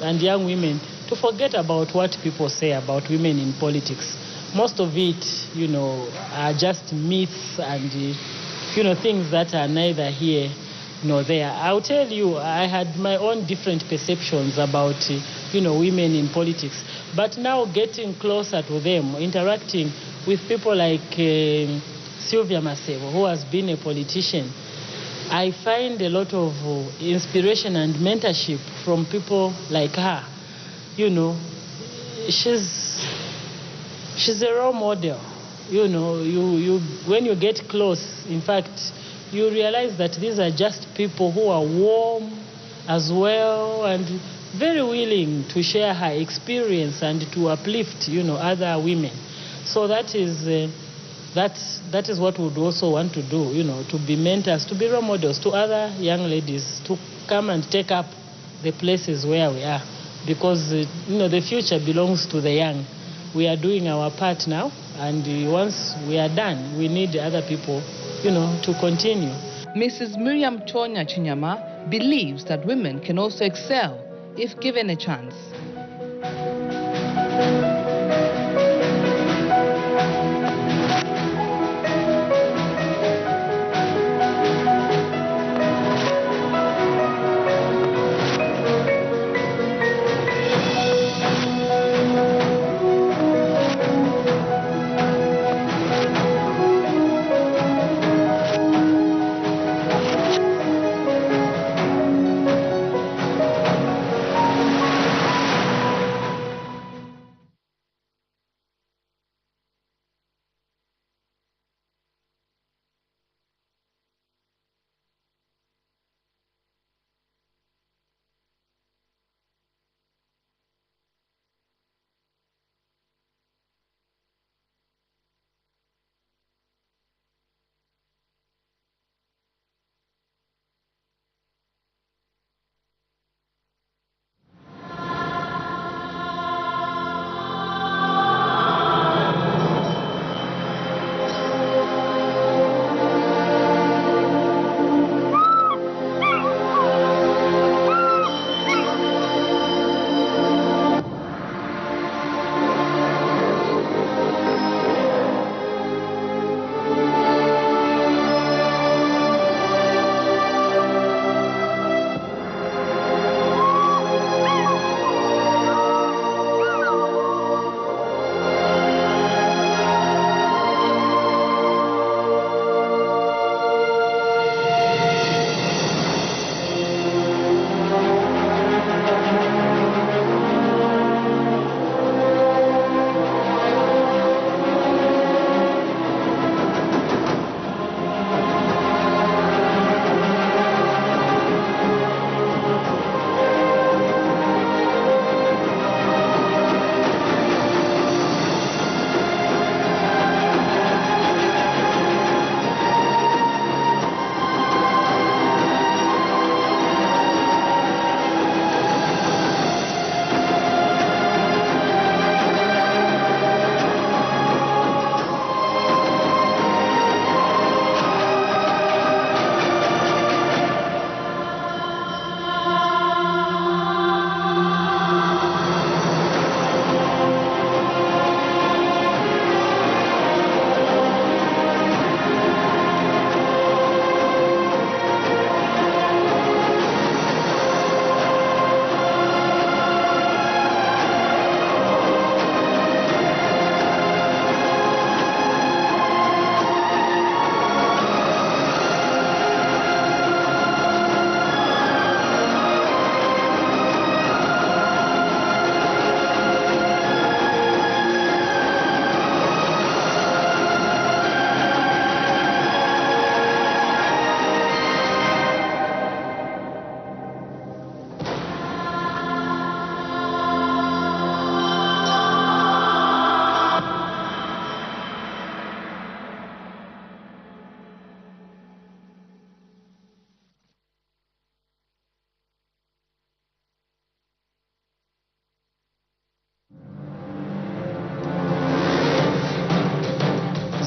and young women to forget about what people say about women in politics. Most of it, are just myths and, things that are neither here nor there. I'll tell you, I had my own different perceptions about, women in politics. But now getting closer to them, interacting with people like Sylvia Masebo, who has been a politician, I find a lot of inspiration and mentorship from people like her. She's a role model. When you get close, in fact, you realize that these are just people who are warm as well and very willing to share her experience and to uplift, other women. So that is what we would also want to do, to be mentors, to be role models to other young ladies, to come and take up the places where we are. Because, the future belongs to the young. We are doing our part now, and once we are done, we need other people, to continue. Mrs. Miriam Chinyama believes that women can also excel if given a chance.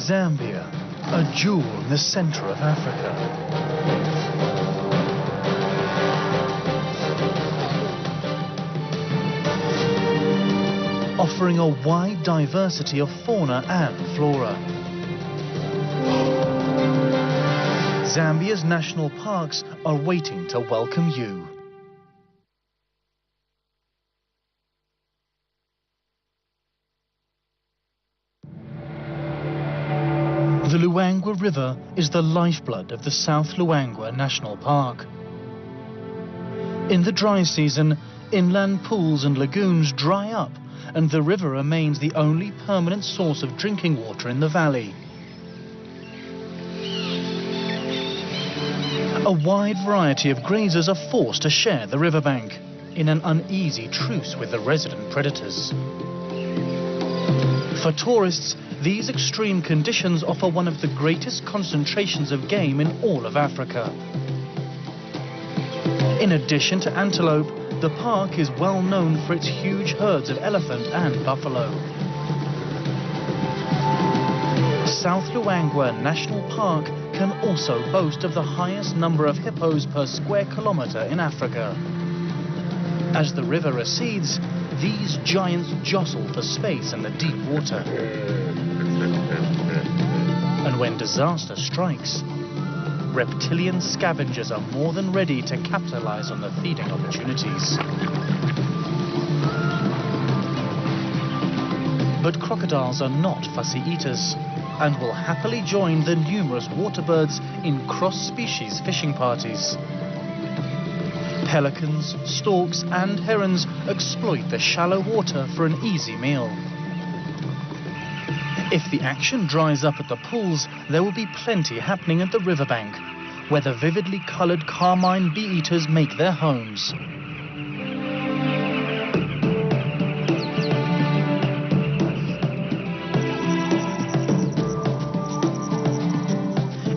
Zambia, a jewel in the center of Africa. Offering a wide diversity of fauna and flora. Zambia's national parks are waiting to welcome you. The Luangwa River is the lifeblood of the South Luangwa National Park. In the dry season, inland pools and lagoons dry up, and the river remains the only permanent source of drinking water in the valley. A wide variety of grazers are forced to share the riverbank in an uneasy truce with the resident predators. For tourists, these extreme conditions offer one of the greatest concentrations of game in all of Africa. In addition to antelope, the park is well known for its huge herds of elephant and buffalo. South Luangwa National Park can also boast of the highest number of hippos per square kilometre in Africa. As the river recedes, these giants jostle for space in the deep water. And when disaster strikes, reptilian scavengers are more than ready to capitalize on the feeding opportunities. But crocodiles are not fussy eaters and will happily join the numerous waterbirds in cross-species fishing parties. Pelicans, storks and herons exploit the shallow water for an easy meal. If the action dries up at the pools, there will be plenty happening at the riverbank, where the vividly coloured carmine bee-eaters make their homes.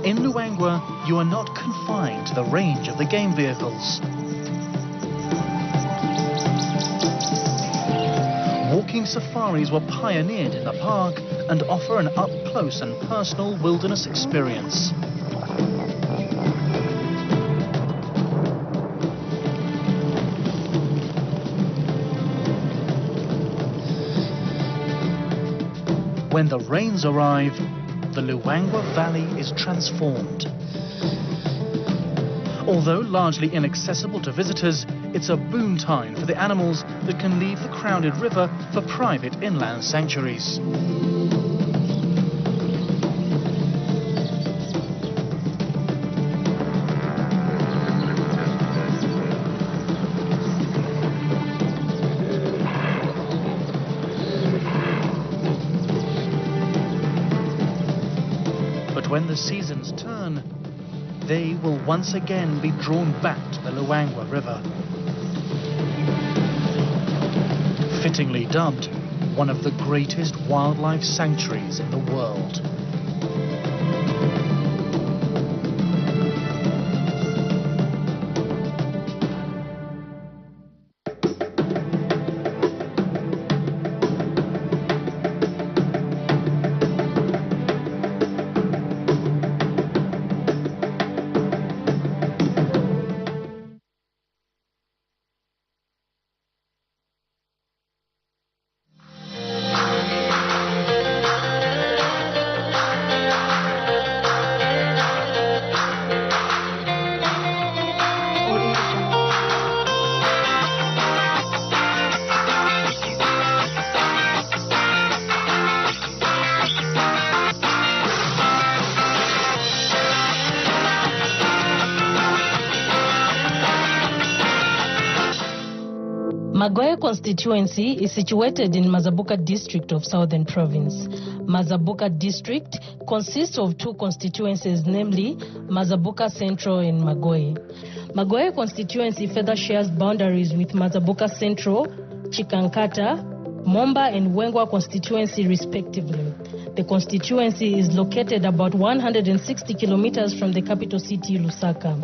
In Luangwa, you are not confined to the range of the game vehicles. Walking safaris were pioneered in the park and offer an up-close and personal wilderness experience. When the rains arrive, the Luangwa Valley is transformed. Although largely inaccessible to visitors, it's a boon time for the animals that can leave the crowded river for private inland sanctuaries. But when the seasons turn, they will once again be drawn back to the Luangwa River. Fittingly dubbed one of the greatest wildlife sanctuaries in the world. Magoye constituency is situated in Mazabuka district of Southern Province. Mazabuka district consists of two constituencies, namely Mazabuka Central and Magoye. Magoye constituency further shares boundaries with Mazabuka Central, Chikankata, Momba and Wengwa constituency respectively. The constituency is located about 160 kilometers from the capital city, Lusaka.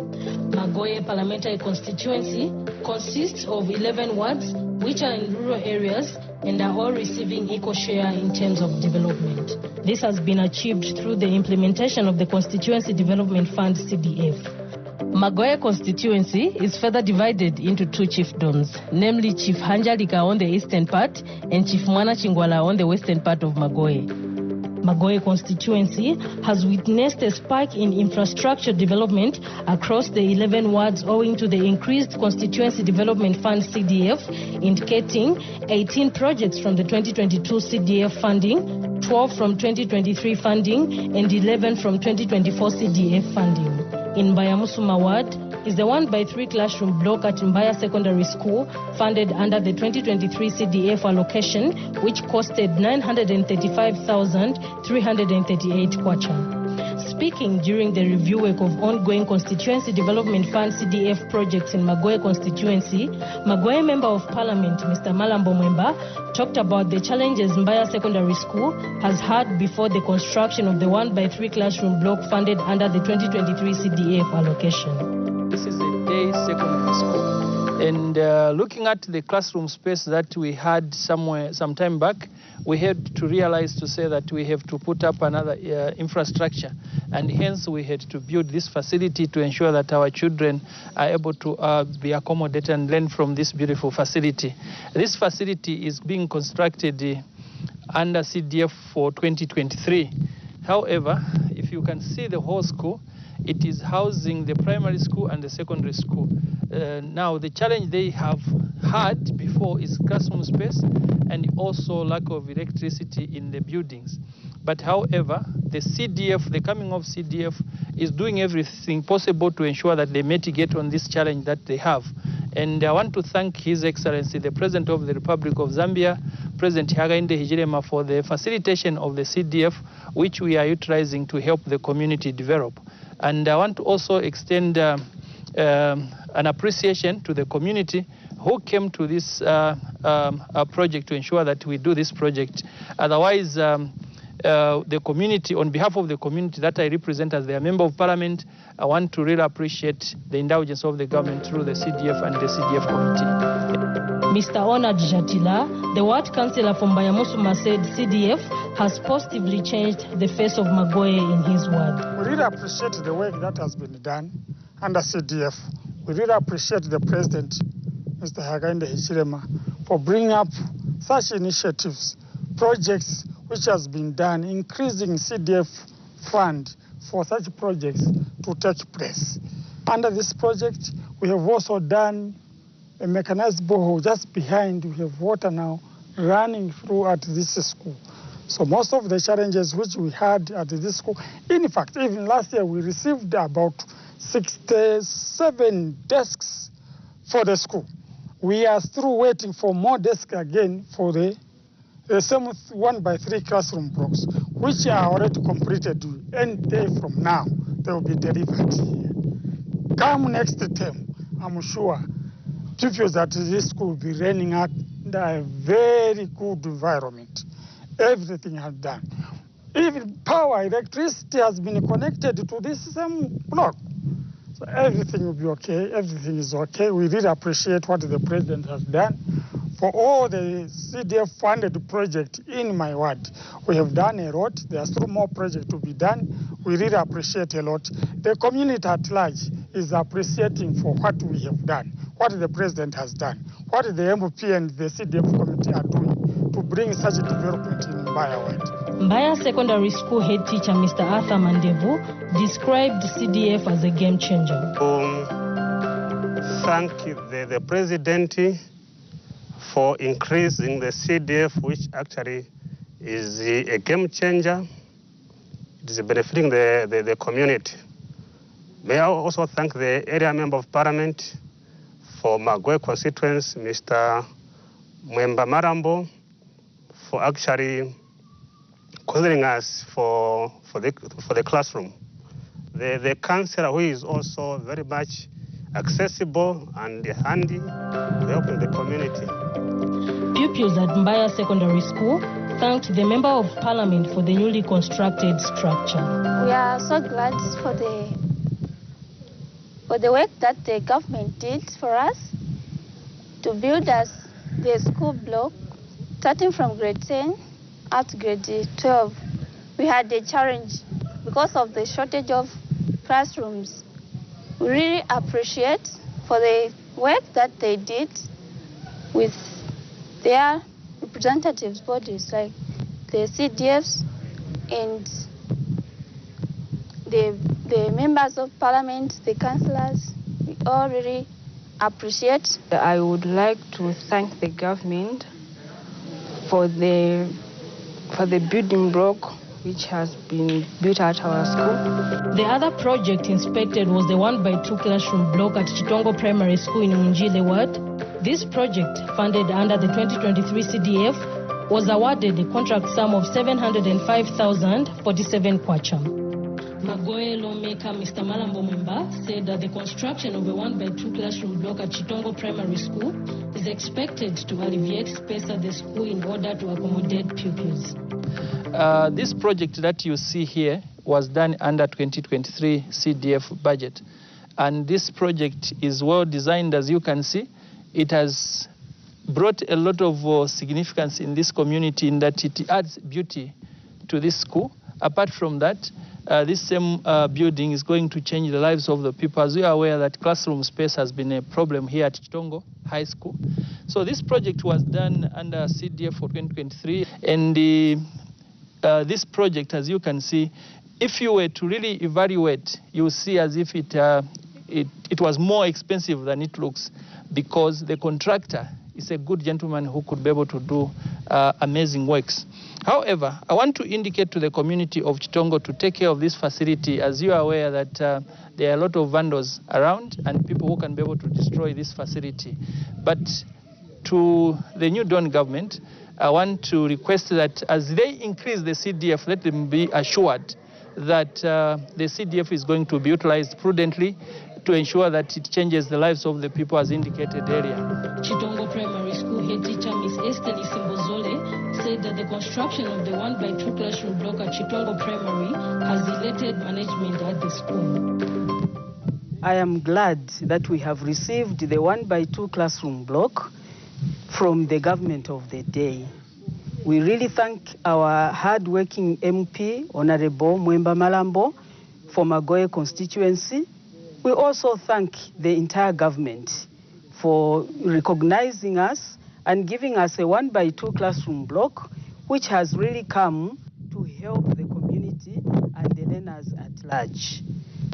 Magoye parliamentary constituency consists of 11 wards, which are in rural areas and are all receiving equal share in terms of development. This has been achieved through the implementation of the Constituency Development Fund CDF. Magoye constituency is further divided into 2 chiefdoms, namely Chief Hanjalika on the eastern part and Chief Mwana Chingwala on the western part of Magoye. Magoye constituency has witnessed a spike in infrastructure development across the 11 wards owing to the increased Constituency Development Fund CDF, indicating 18 projects from the 2022 CDF funding, 12 from 2023 funding, and 11 from 2024 CDF funding. In Bayamusuma ward is the 1x3 classroom block at Mbaya Secondary School, funded under the 2023 CDF allocation, which costed 935,338 kwacha. Speaking during the review work of ongoing Constituency Development Fund CDF projects in Magoye constituency, Magoye Member of Parliament Mr. Malambo Mwemba talked about the challenges Mbaya Secondary School has had before the construction of the 1x3 classroom block funded under the 2023 CDF allocation. This is a day secondary school. And looking at the classroom space that we had some time back, we had to realize to say that we have to put up another infrastructure. And hence we had to build this facility to ensure that our children are able to be accommodated and learn from this beautiful facility. This facility is being constructed under CDF for 2023. However, if you can see the whole school, it is housing the primary school and the secondary school. Now, the challenge they have had before is classroom space and also lack of electricity in the buildings. But however, the CDF, the coming of CDF, is doing everything possible to ensure that they mitigate on this challenge that they have. And I want to thank His Excellency, the President of the Republic of Zambia, President Hakainde Hichilema, for the facilitation of the CDF, which we are utilizing to help the community develop. And I want to also extend an appreciation to the community who came to this project to ensure that we do this project. Otherwise, the community, on behalf of the community that I represent as their Member of Parliament, I want to really appreciate the indulgence of the government through the CDF and the CDF committee. Mr. Onad Jatila, the ward councillor from Bayamusuma, said CDF has positively changed the face of Magoye in his ward. We really appreciate the work that has been done under CDF. We really appreciate the President, Mr. Hakainde Hichilema, for bringing up such initiatives, projects which has been done, increasing CDF fund for such projects to take place. Under this project, we have also done a mechanized borehole just behind. We have water now running through at this school. So most of the challenges which we had at this school, in fact, even last year we received about 67 desks for the school. We are still waiting for more desks again for the same 1x3 classroom blocks, which are already completed. Any day from now, they will be delivered here. Come next term, I'm sure pupils at this school will be learning under a very good environment. Everything has done. Even power, electricity has been connected to this same block. So everything will be okay. Everything is okay. We really appreciate what the President has done. For all the CDF funded project in my ward, we have done a lot. There are still more projects to be done. We really appreciate a lot. The community at large is appreciating for what we have done, what the President has done, what the MP and the CDF committee are doing to bring such development in Mbaya ward. Mbaya Secondary School head teacher Mr. Arthur Mandevu described CDF as a game changer. Thank the President for increasing the CDF, which actually is a game changer. It is benefiting the community. May I also thank the area Member of Parliament for Magoye constituency, Mr. Mwemba Marambo, for actually considering us for the classroom. The councillor, who is also very much accessible and handy to helping the community. Pupils at Mbaya Secondary School thanked the Member of Parliament for the newly constructed structure. We are so glad for the work that the government did for us to build us the school block, starting from grade 10 up to grade 12, we had a challenge because of the shortage of classrooms. We really appreciate for the work that they did with their representatives bodies like the CDFs and the members of parliament, the councillors. We all really appreciate. I would like to thank the government for the building block which has been built at our school. The other project inspected was the 1x2 classroom block at Chitongo Primary School in Munjile Ward. This project, funded under the 2023 CDF, was awarded a contract sum of 705,047 kwacha. Magoye lawmaker Mr. Malambo Mwemba said that the construction of a 1x2 classroom block at Chitongo Primary School is expected to alleviate space at the school in order to accommodate pupils. This project that you see here was done under 2023 CDF budget. And this project is well designed, as you can see. It has brought a lot of significance in this community in that it adds beauty to this school. Apart from that, this same building is going to change the lives of the people. As we are aware that classroom space has been a problem here at Chitongo High School. So this project was done under CDF for 2023. And this project, as you can see, if you were to really evaluate, you'll see as if it was more expensive than it looks, because the contractor is a good gentleman who could be able to do amazing works. However, I want to indicate to the community of Chitongo to take care of this facility, as you are aware that there are a lot of vandals around and people who can be able to destroy this facility. But to the New Dawn government, I want to request that as they increase the CDF, let them be assured that the CDF is going to be utilized prudently to ensure that it changes the lives of the people as indicated earlier. Chitongo Primary School head teacher Ms. Esther Simbozole said that the construction of the 1x2 classroom block at Chitongo Primary has elated management at the school. I am glad that we have received the 1x2 classroom block from the government of the day. We really thank our hard-working MP, Honorable Mwemba Malambo, for Magoye constituency. We also thank the entire government for recognizing us and giving us a 1x2 classroom block, which has really come to help the community and the learners at large.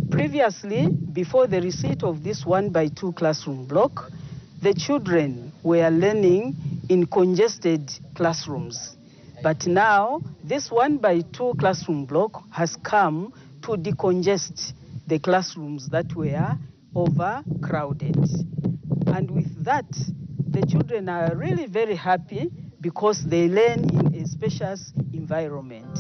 Previously, before the receipt of this 1x2 classroom block, the children were learning in congested classrooms. But now, this 1x2 classroom block has come to decongest the classrooms that were overcrowded. And with that, the children are really very happy because they learn in a spacious environment.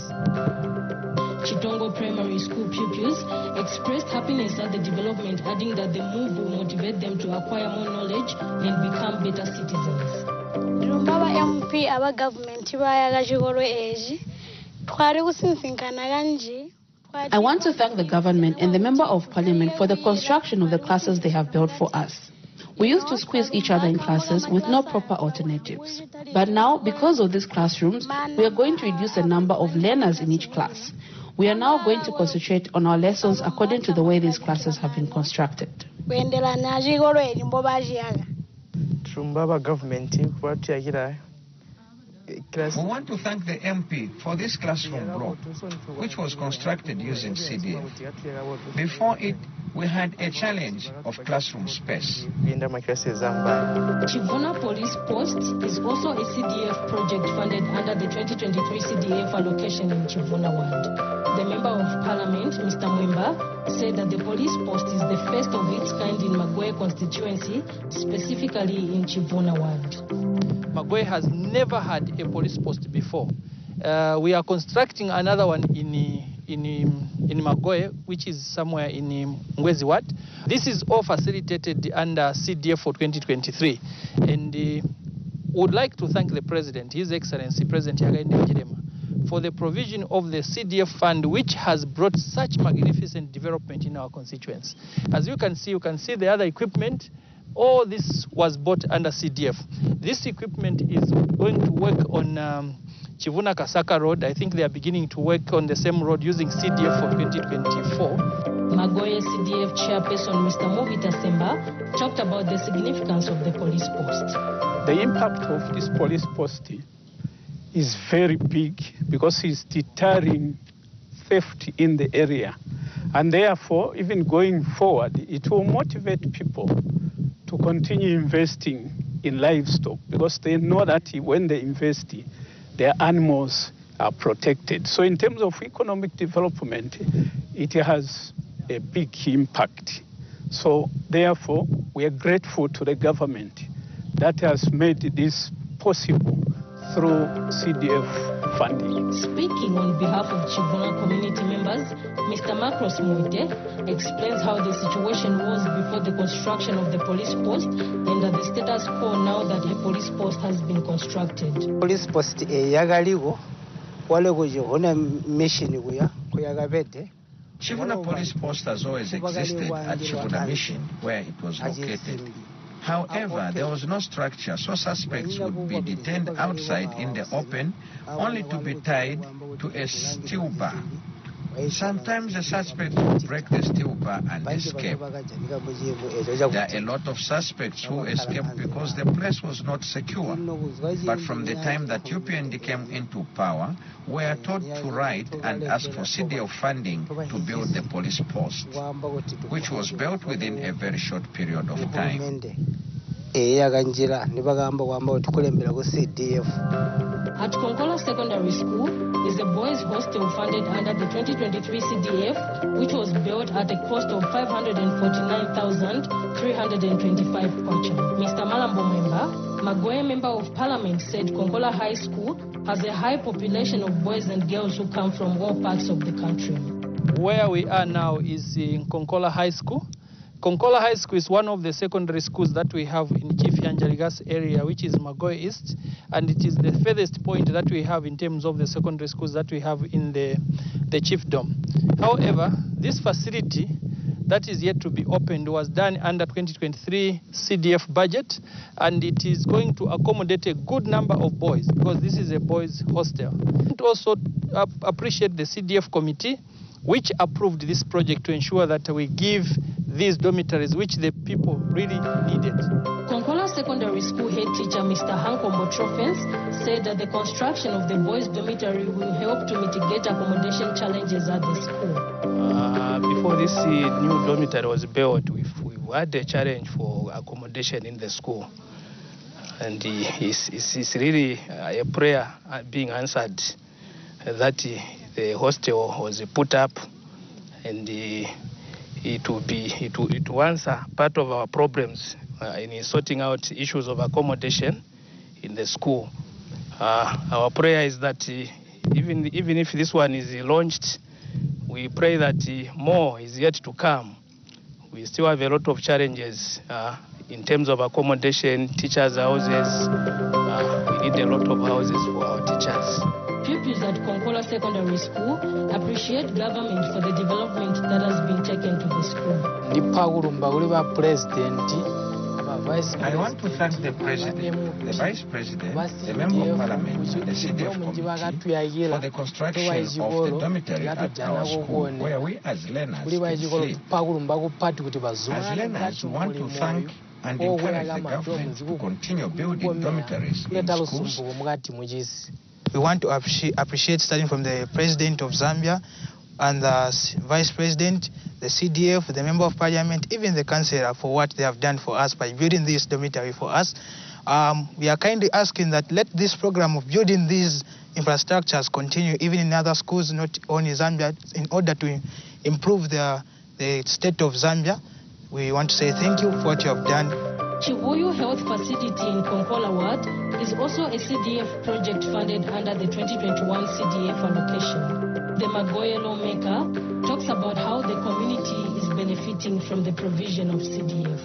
Chitongo Primary School pupils expressed happiness at the development, adding that the move will motivate them to acquire more knowledge and become better citizens. Lumbaba MP aba government bayaga chikolo eji twali kusinzinkana kanji. I want to thank the government and the Member of Parliament for the construction of the classes they have built for us. We used to squeeze each other in classes with no proper alternatives. But now, because of these classrooms, we are going to reduce the number of learners in each class. We are now going to concentrate on our lessons according to the way these classes have been constructed. Trumbaba government, we want to thank the MP for this classroom block, which was constructed using CDF. Before it, we had a challenge of classroom space. Chivuna Police Post is also a CDF project funded under the 2023 CDF allocation in Chivuna Ward. The Member of Parliament, Mr. Mwemba, said that the police post is the first of its kind in Magoye constituency, specifically in Chivuna Ward. Magoye has never had a police post before. We are constructing another one in Magoye, which is somewhere in Ngwezi Ward. This is all facilitated under CDF for 2023. And would like to thank the President, His Excellency President Hakainde Hichilema, for the provision of the CDF fund, which has brought such magnificent development in our constituents. As you can see the other equipment, All this was bought under CDF. This equipment is going to work on Chivuna Kasaka Road. I think they are beginning to work on the same road using CDF for 2024. Magoye CDF chairperson Mr. Movita Semba talked about the significance of the police post. The impact of this police post is very big because it's deterring theft in the area. And therefore, even going forward, it will motivate people to continue investing in livestock because they know that when they invest, their animals are protected. So in terms of economic development, it has a big impact. So therefore, we are grateful to the government that has made this possible through CDF funding. Speaking on behalf of Chivuna community members, Mr. Macros Muite explains how the situation was before the construction of the police post and the status quo now that a police post has been constructed. Police post yagaliwo wale kujihona mission kuyagabete. Chivuna Police Post has always existed at Chivuna Mission, where it was located. However, there was no structure, so suspects would be detained outside in the open, only to be tied to a steel bar. Sometimes the suspect would break the steel bar and escape. There are a lot of suspects who escaped because the place was not secure. But from the time that UPND came into power, we are taught to write and ask for CDF funding to build the police post, which was built within a very short period of time. At Konkola Secondary School is a boys' hostel funded under the 2023 CDF, which was built at a cost of 549,325 kwacha. Mr. Malambo Member, Magoye Member of Parliament, said Konkola High School has a high population of boys and girls who come from all parts of the country. Where we are now is in Konkola High School. Konkola High School is one of the secondary schools that we have in Chief Yanjaligas area, which is Magoye East, and it is the furthest point that we have in terms of the secondary schools that we have in the chiefdom. However, this facility that is yet to be opened was done under 2023 CDF budget, and it is going to accommodate a good number of boys because this is a boys' hostel. And also appreciate the CDF committee which approved this project to ensure that we give these dormitories which the people really needed. Konkola Secondary School head teacher Mr. Hankombo Trofens said that the construction of the boys' dormitory will help to mitigate accommodation challenges at the school. Before this new dormitory was built, we had a challenge for accommodation in the school. And it's really a prayer being answered that the hostel was put up, and it will answer part of our problems in sorting out issues of accommodation in the school. Our prayer is that even if this one is launched, we pray that more is yet to come. We still have a lot of challenges in terms of accommodation, teachers' houses. We need a lot of houses for our teachers. Pupils at Konkola Secondary School appreciate government for the development that has been taken to the school. I want to thank the President, the Vice President, the Member of Parliament, and the CDF Committee for the construction of the dormitory at our school, where we as learners could sleep. As learners, we want to thank and encourage the government to continue building dormitories in schools. We want to appreciate, starting from the President of Zambia and the Vice President, the CDF, the Member of Parliament, even the Councillor for what they have done for us by building this dormitory for us. We are kindly asking that let this program of building these infrastructures continue even in other schools, not only Zambia, in order to improve the state of Zambia. We want to say thank you for what you have done. Chivuyu Health Facility in Konkola Ward is also a CDF project funded under the 2021 CDF allocation. The Magoye lawmaker talks about how the community is benefiting from the provision of CDF.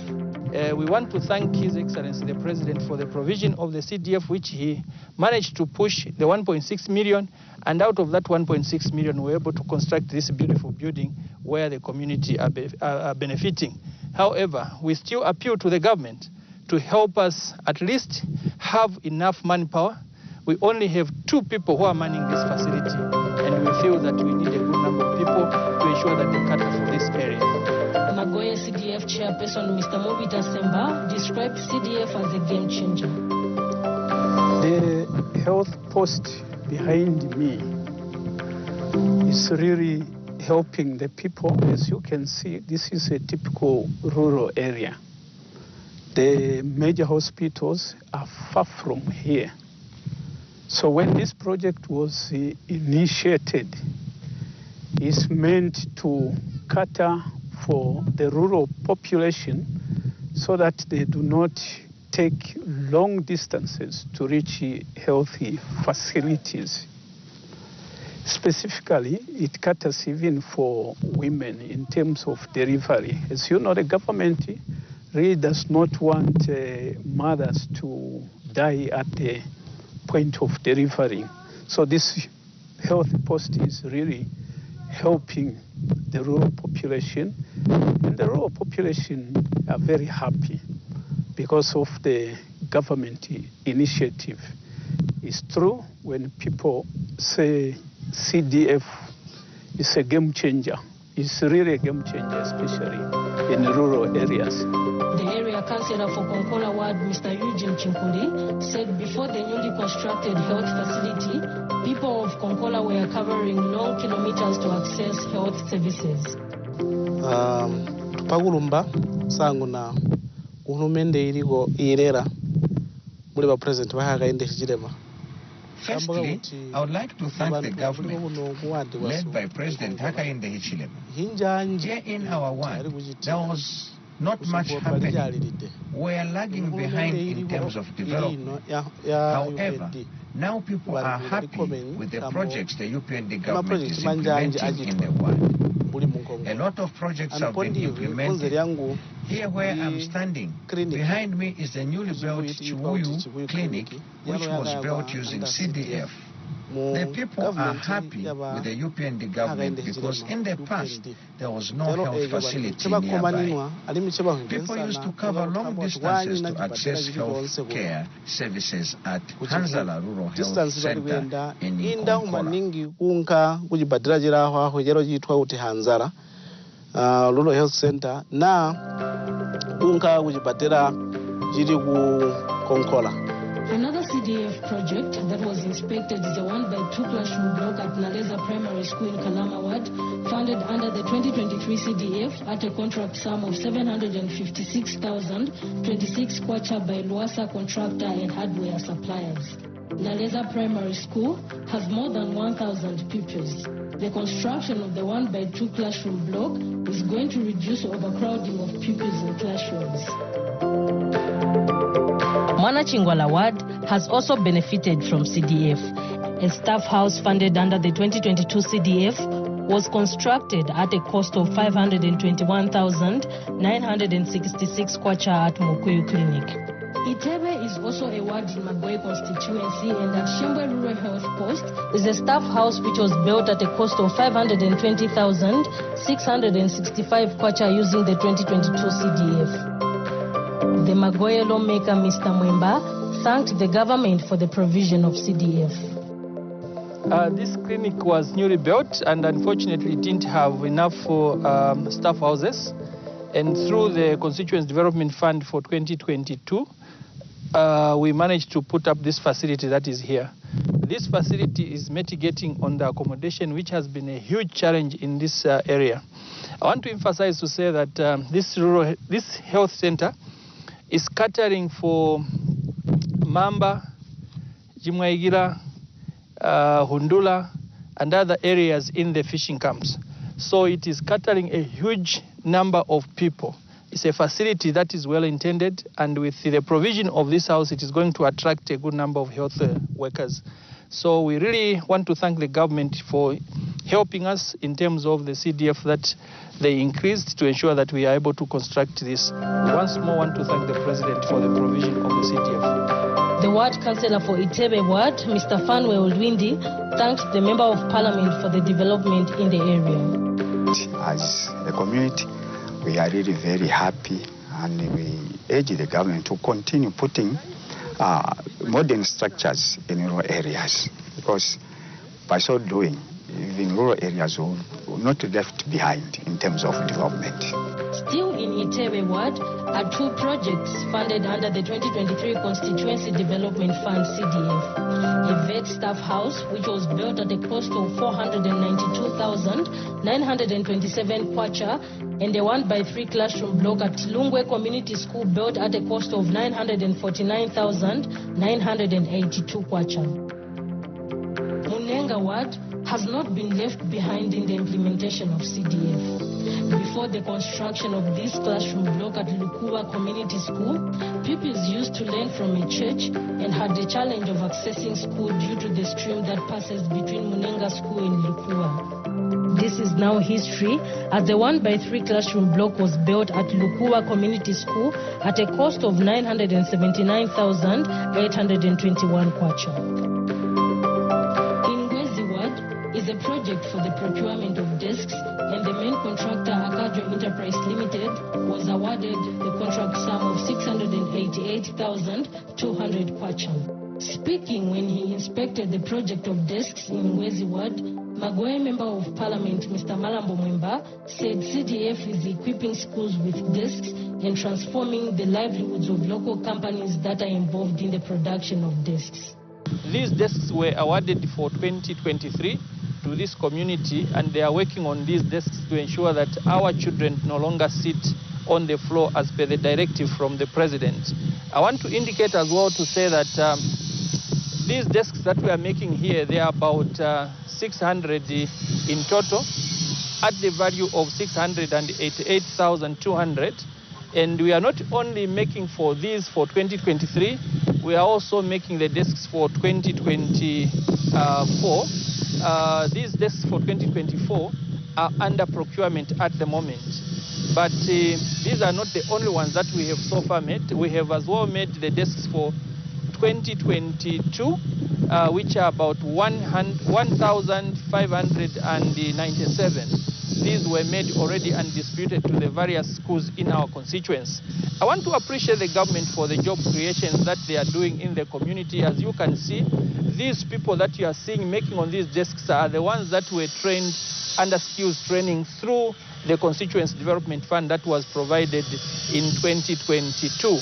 We want to thank His Excellency the President for the provision of the CDF, which he managed to push the 1.6 million, and out of that 1.6 million we were able to construct this beautiful building where the community are benefiting. However, we still appeal to the government to help us at least have enough manpower. We only have 2 people who are manning this facility, and we feel that we need a good number of people to ensure that they cater for this area. Magoye CDF chairperson Mr. Mobita Semba described CDF as a game changer. The health post behind me is really helping the people. As you can see, this is a typical rural area. The major hospitals are far from here. So when this project was initiated, it's meant to cater for the rural population so that they do not take long distances to reach healthy facilities. Specifically, it caters even for women in terms of delivery. As you know, the government really does not want mothers to die at the point of delivery. So this health post is really helping the rural population. And the rural population are very happy because of the government initiative. It's true when people say CDF is a game changer. It's really a game changer, especially in rural areas. The area councillor for Konkola Ward, Mr. Miriam Chinyama, said before the newly constructed health facility, people of Konkola were covering long kilometers to access health services. Tupagulumba sangu na uhulumende iligo irera muli ba president bahagainde hijirema. Firstly, I would like to thank the government led by President Hakainde Hichilema. Here in our ward, there was not much happening. We are lagging behind in terms of development. However, now people are happy with the projects the UPND government is implementing in the ward. A lot of projects have been implemented. Here where I'm standing, behind me is the newly built Chiwuyu clinic, which was built using CDF. The people are happy with the UPND government because in the past, there was no health facility nearby. People used to cover long distances to access health care services at Hanzala Rural Health Center in Konkola. Rural Health Center na unka kujipatira jiri ku Konkola. Another CDF project that was inspected is a 1x2 classroom block at Naleza Primary School in Kalama Ward, funded under the 2023 CDF at a contract sum of 756,026 kwacha by Luasa contractor and hardware suppliers. Naleza Primary School has more than 1,000 pupils. The construction of the 1x2 classroom block is going to reduce overcrowding of pupils in classrooms. Mwanachingwala Ward has also benefited from CDF. A staff house funded under the 2022 CDF was constructed at a cost of 521,966 kwacha at Mukuyu Clinic. Itebe is also a ward in Magoye constituency, and at Shembwe Rural Health Post is a staff house which was built at a cost of 520,665 kwacha using the 2022 CDF. The Magoye lawmaker, Mr. Mwemba, thanked the government for the provision of CDF. This clinic was newly built and unfortunately didn't have enough staff houses. And through the Constituency Development Fund for 2022, we managed to put up this facility that is here. This facility is mitigating on the accommodation, which has been a huge challenge in this area. I want to emphasize to say that this health center is catering for Mamba, Jimwaigira, Hundula, and other areas in the fishing camps. So it is catering a huge number of people. It's a facility that is well intended, and with the provision of this house, it is going to attract a good number of health workers. So we really want to thank the government for helping us in terms of the CDF that they increased to ensure that we are able to construct this. We once more want to thank the President for the provision of the CDF. The ward councillor for Itebe Ward, Mr. Fanwe Oldwindi, thanked the Member of Parliament for the development in the area. As a community, we are really very happy, and we urge the government to continue putting modern structures in rural areas, because by so doing, even rural areas will not be left behind in terms of development. Still in Itewe Ward are two projects funded under the 2023 Constituency Development Fund CDF. A vet staff house, which was built at a cost of 492,927 kwacha, and a 1x3 classroom block at Lungwe Community School built at a cost of 949,982 kwacha. Munenga Ward has not been left behind in the implementation of CDF. Before the construction of this classroom block at Lukuwa Community School, pupils used to learn from a church and had the challenge of accessing school due to the stream that passes between Munenga School and Lukuwa. This is now history, as the 1x3 classroom block was built at Lukuwa Community School at a cost of 979,821 kwacha. Is a project for the procurement of desks, and the main contractor, Akajo Enterprise Limited, was awarded the contract sum of 688,200 kwacha. Speaking when he inspected the project of desks in Ngwezi Ward, Magoye Member of Parliament, Mr. Malambo Mwemba, said CDF is equipping schools with desks and transforming the livelihoods of local companies that are involved in the production of desks. These desks were awarded for 2023 to this community, and they are working on these desks to ensure that our children no longer sit on the floor as per the directive from the President. I want to indicate as well to say that these desks that we are making here, they are about 600 in total at the value of 688,200. And we are not only making for these for 2023, we are also making the desks for 2024. These desks for 2024 are under procurement at the moment. But these are not the only ones that we have so far made. We have as well made the desks for 2022, which are about 1,597. These were made already and distributed to the various schools in our constituents. I want to appreciate the government for the job creation that they are doing in the community. As you can see, these people that you are seeing making on these desks are the ones that were trained under skills training through the Constituency Development Fund that was provided in 2022.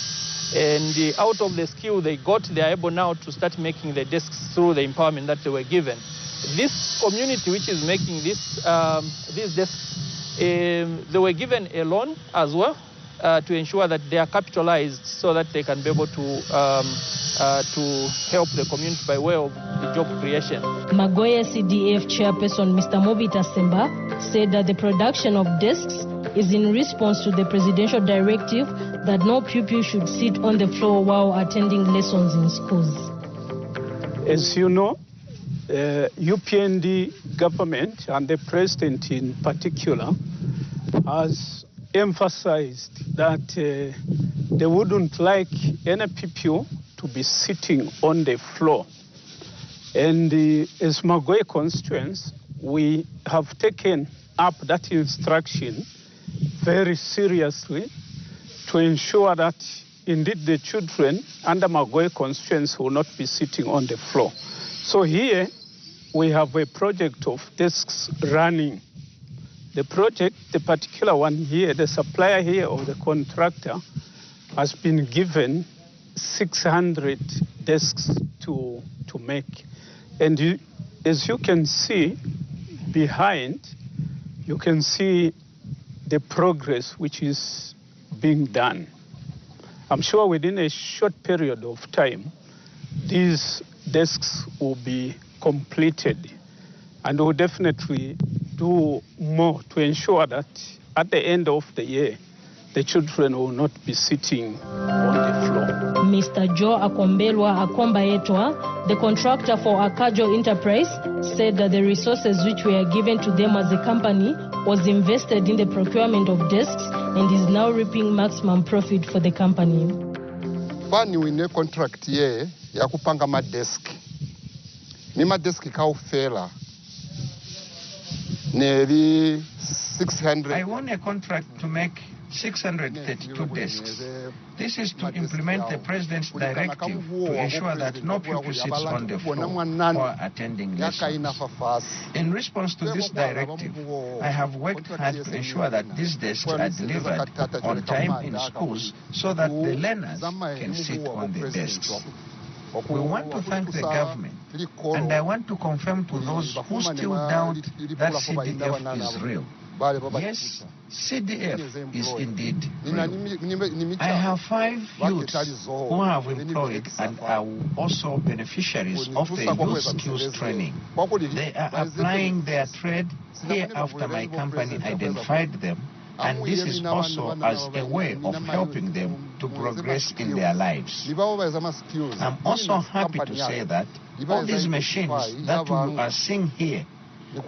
And out of the skill they got, they are able now to start making the desks through the empowerment that they were given. This community which is making these desks, they were given a loan as well to ensure that they are capitalized so that they can be able to help the community by way of the job creation. Magoye CDF chairperson Mr. Mobita Semba said that the production of desks is in response to the presidential directive that no pupil should sit on the floor while attending lessons in schools. As you know, UPND government and the president in particular has emphasized that they wouldn't like any pupil to be sitting on the floor. And as Magoye constituents, we have taken up that instruction very seriously to ensure that indeed the children under Magoye constituents will not be sitting on the floor. So here we have a project of desks running. The project, the particular one here, the supplier here or the contractor has been given 600 desks to make. And as you can see behind, you can see the progress which is being done. I'm sure within a short period of time, these desks will be completed, and we'll definitely do more to ensure that at the end of the year, the children will not be sitting on the floor. Mr. Joe Akombelwa Akombaetwa, the contractor for Akajo Enterprise, said that the resources which were given to them as a company was invested in the procurement of desks and is now reaping maximum profit for the company. Fani wine contract ye ya kupanga madesk. Ni madesk kaufela. nearly 600. I won a contract to make 632 desks. This is to implement the President's directive to ensure that no pupil sits on the floor while attending lessons. In response to this directive, I have worked hard to ensure that these desks are delivered on time in schools so that the learners can sit on the desks. We want to thank the government, and I want to confirm to those who still doubt that CDF is real. Yes, CDF is indeed real. I have 5 youths who have employed and are also beneficiaries of the youth skills training. They are applying their trade here after my company identified them, and this is also as a way of helping them to progress in their lives. I'm also happy to say that all these machines that you are seeing here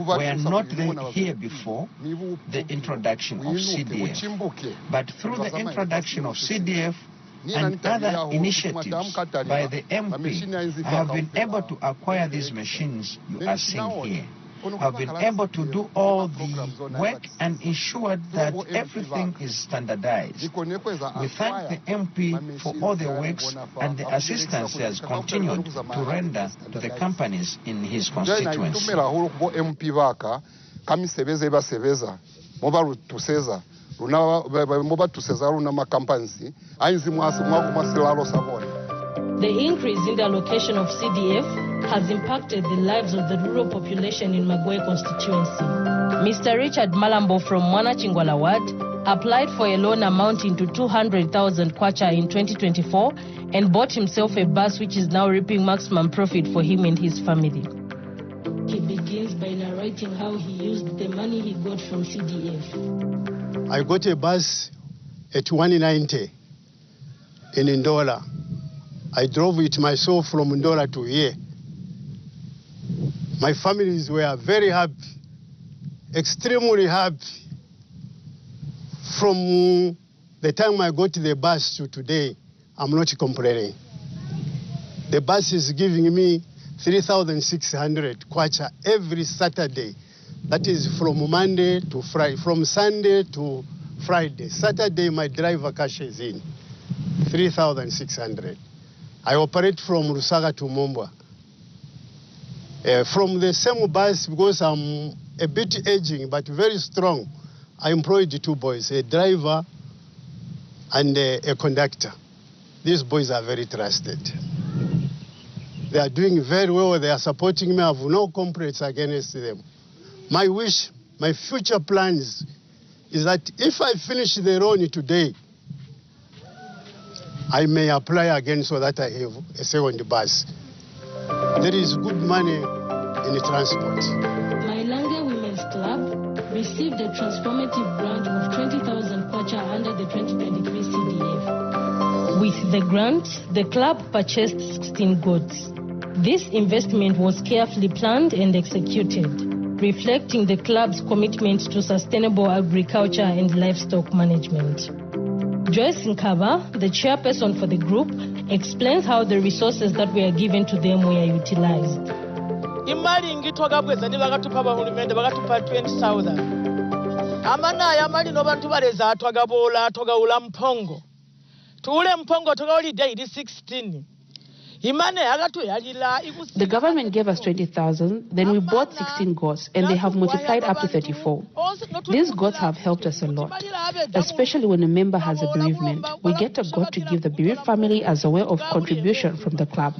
were not here before the introduction of CDF. But through the introduction of CDF and other initiatives by the MP, I have been able to acquire these machines you are seeing here. I've been able to do all the work and ensure that everything is standardized. We thank the MP for all the works and the assistance he has continued to render to the companies in his constituency. The increase in the allocation of CDF has impacted the lives of the rural population in Magoye constituency. Mr. Richard Malambo from Mwana Chingwala Ward applied for a loan amounting to 200,000 kwacha in 2024 and bought himself a bus which is now reaping maximum profit for him and his family. He begins by narrating how he used the money he got from CDF. I got a bus at 190 in Ndola. I drove it myself from Ndola to here. My families were very happy, extremely happy. From the time I got the bus to today, I'm not complaining. The bus is giving me 3,600 kwacha every Saturday. That is from Monday to Friday, from Sunday to Friday. Saturday, my driver cashes in 3,600. I operate from Rusaga to Mombwa. From the same bus, because I'm a bit aging but very strong, I employed 2 boys, a driver and a conductor. These boys are very trusted. They are doing very well. They are supporting me. I have no complaints against them. My wish, my future plans is that if I finish the loan today, I may apply again so that I have a second bus. There is good money in the transport. Mailange Women's Club received a transformative grant of 20,000 kwacha under the 2023 CDF. With the grant, the club purchased 16 goats. This investment was carefully planned and executed, reflecting the club's commitment to sustainable agriculture and livestock management. Joyce Nkaba, the chairperson for the group, explains how the resources that were given to them were utilized. Imali ngithoka bweza nibakathupa bahulumende bakathupa 20,000. Amana amali no bantu baleza athwakabola athwakaula mphongo. Tuule mphongo thokawuli day 16. The government gave us 20,000, then we bought 16 goats, and they have multiplied up to 34. These goats have helped us a lot, especially when a member has a bereavement. We get a goat to give the bereaved family as a way of contribution from the club.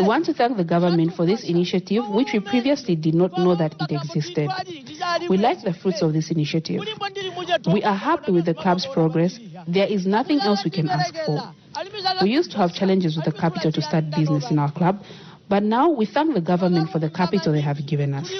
We want to thank the government for this initiative, which we previously did not know that it existed. We like the fruits of this initiative. We are happy with the club's progress. There is nothing else we can ask for. We used to have challenges with the capital to start business in our club, but now we thank the government for the capital they have given us.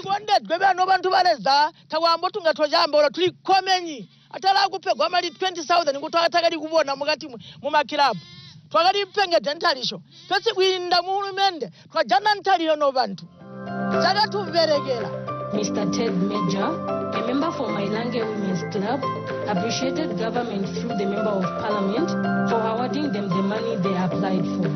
Mr. Ted Major, a member for Mailange Women's Club, appreciated government through the Member of Parliament for awarding them the money they applied for.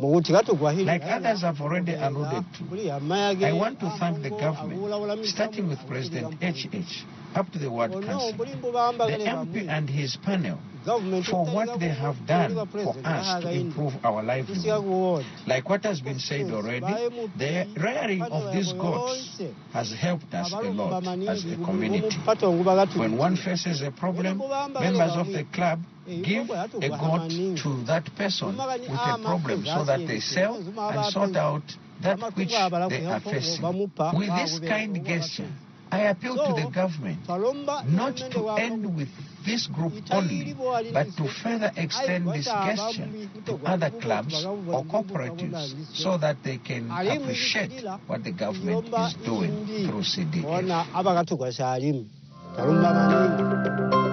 Like others have already alluded to, I want to thank the government, starting with President HH, up to the Ward Council, the MP and his panel, for what they have done for us to improve our livelihood. Like what has been said already, the rearing of these goats has helped us a lot as a community. When one faces a problem, members of the club give a goat to that person with a problem so that they sell and sort out that which they are facing. With this kind gesture, I appeal to the government not to end with this group only, but to further extend this gesture to other clubs or cooperatives so that they can appreciate what the government is doing through CDF.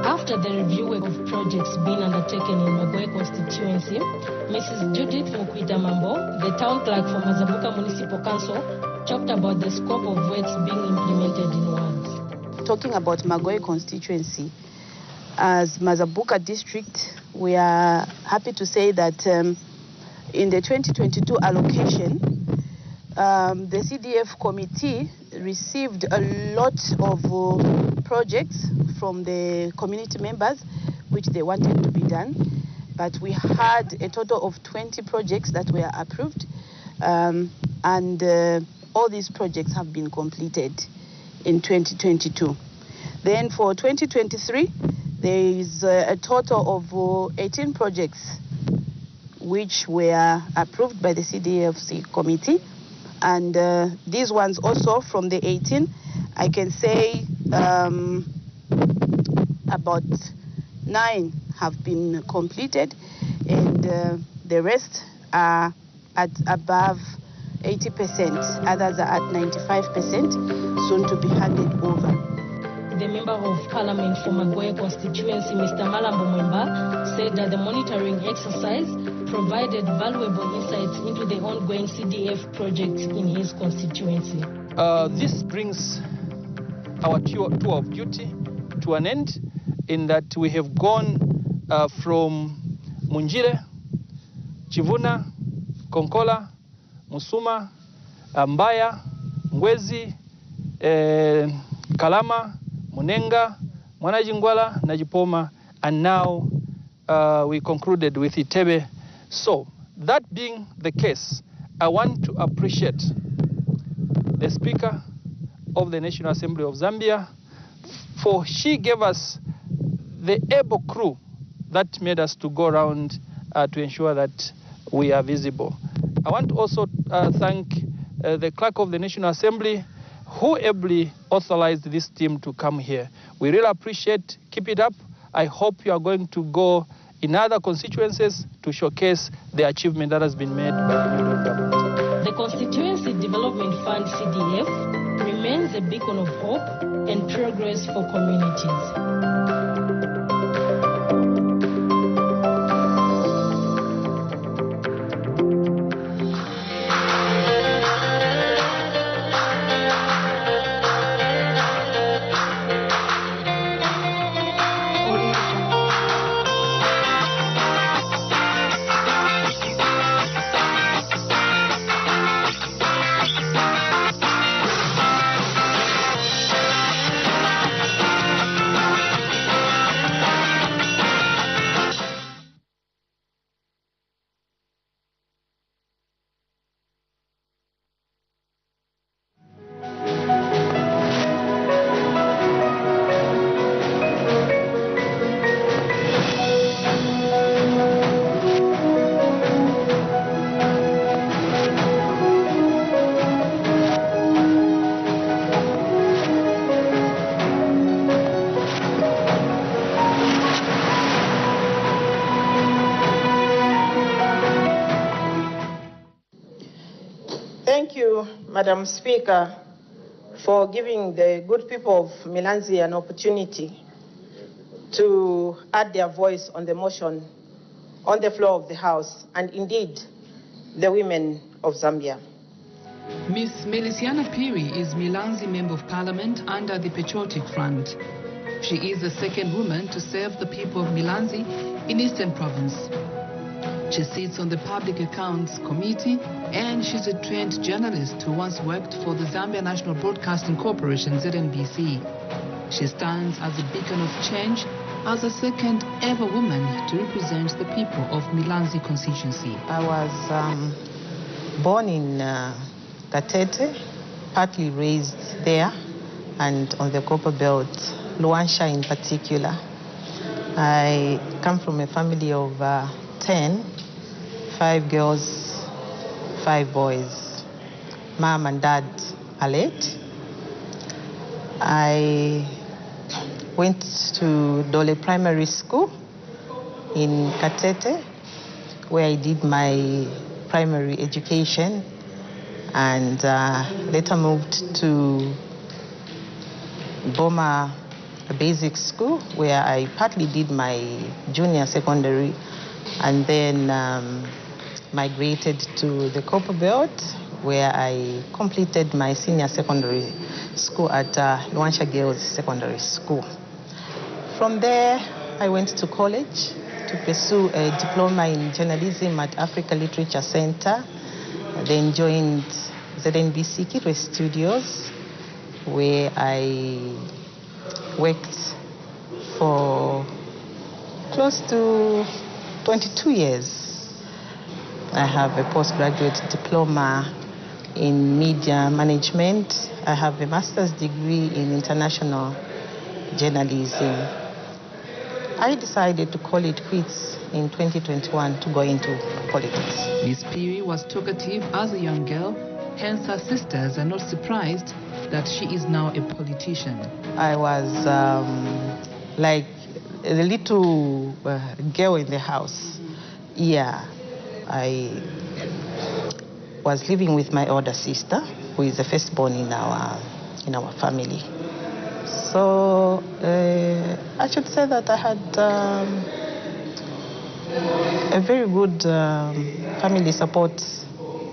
After the review of projects being undertaken in Magoye constituency, Mrs. Judith Mambo, the town clerk for Mazabuka Municipal Council, talked about the scope of works being implemented in wards. Talking about Magoye constituency, as Mazabuka district, we are happy to say that in the 2022 allocation, the CDF committee received a lot of projects from the community members which they wanted to be done, but we had a total of 20 projects that were approved, and all these projects have been completed in 2022. Then for 2023, there is a total of 18 projects which were approved by the CDFC committee. And these ones also, from the 18, I can say about 9 have been completed, and the rest are at above 80%. Others are at 95%, soon to be handed over. The Member of Parliament for Magoye constituency, Mr. Malambo Mwemba, said that the monitoring exercise provided valuable insights into the ongoing CDF project in his constituency. This brings our tour of duty to an end, in that we have gone from Munjire, Chivuna, Konkola, Musuma, Mbaya, Ngwezi, Kalama, Munenga, Mwanajingwala, Najipoma, and now we concluded with Itebe. So, that being the case, I want to appreciate the Speaker of the National Assembly of Zambia, for she gave us the able crew that made us to go around to ensure that we are visible. I want to also thank the Clerk of the National Assembly, who ably authorized this team to come here. We really appreciate. Keep it up. I hope you are going to go in other constituencies to showcase the achievement that has been made by the new government. The Constituency Development Fund, CDF, remains a beacon of hope and progress for communities. Madam Speaker, for giving the good people of Milanzi an opportunity to add their voice on the motion on the floor of the House, and indeed the women of Zambia. Ms. Melisiana Piri is Milanzi Member of Parliament under the Patriotic Front. She is the second woman to serve the people of Milanzi in Eastern Province. She sits on the Public Accounts Committee, and she's a trained journalist who once worked for the Zambia National Broadcasting Corporation, ZNBC. She stands as a beacon of change, as a second ever woman to represent the people of Milanzi constituency. I was born in Katete, partly raised there, and on the Copper Belt, Luansha in particular. I come from a family of 10, 5 girls, 5 boys. Mom and dad are late. I went to Dole Primary School in Katete, where I did my primary education, and later moved to Boma Basic School, where I partly did my junior secondary, and then migrated to the Copper Belt, where I completed my senior secondary school at Luansha Girls Secondary School. From there, I went to college to pursue a diploma in journalism at Africa Literature Center, then joined ZNBC Kitwe Studios, where I worked for close to 22 years. I have a postgraduate diploma in media management. I have a master's degree in international journalism. I decided to call it quits in 2021 to go into politics. Miss Piri was talkative as a young girl, hence her sisters are not surprised that she is now a politician. I was like a little girl in the house. Yeah, I was living with my older sister, who is the firstborn in our family. So I should say that I had a very good family support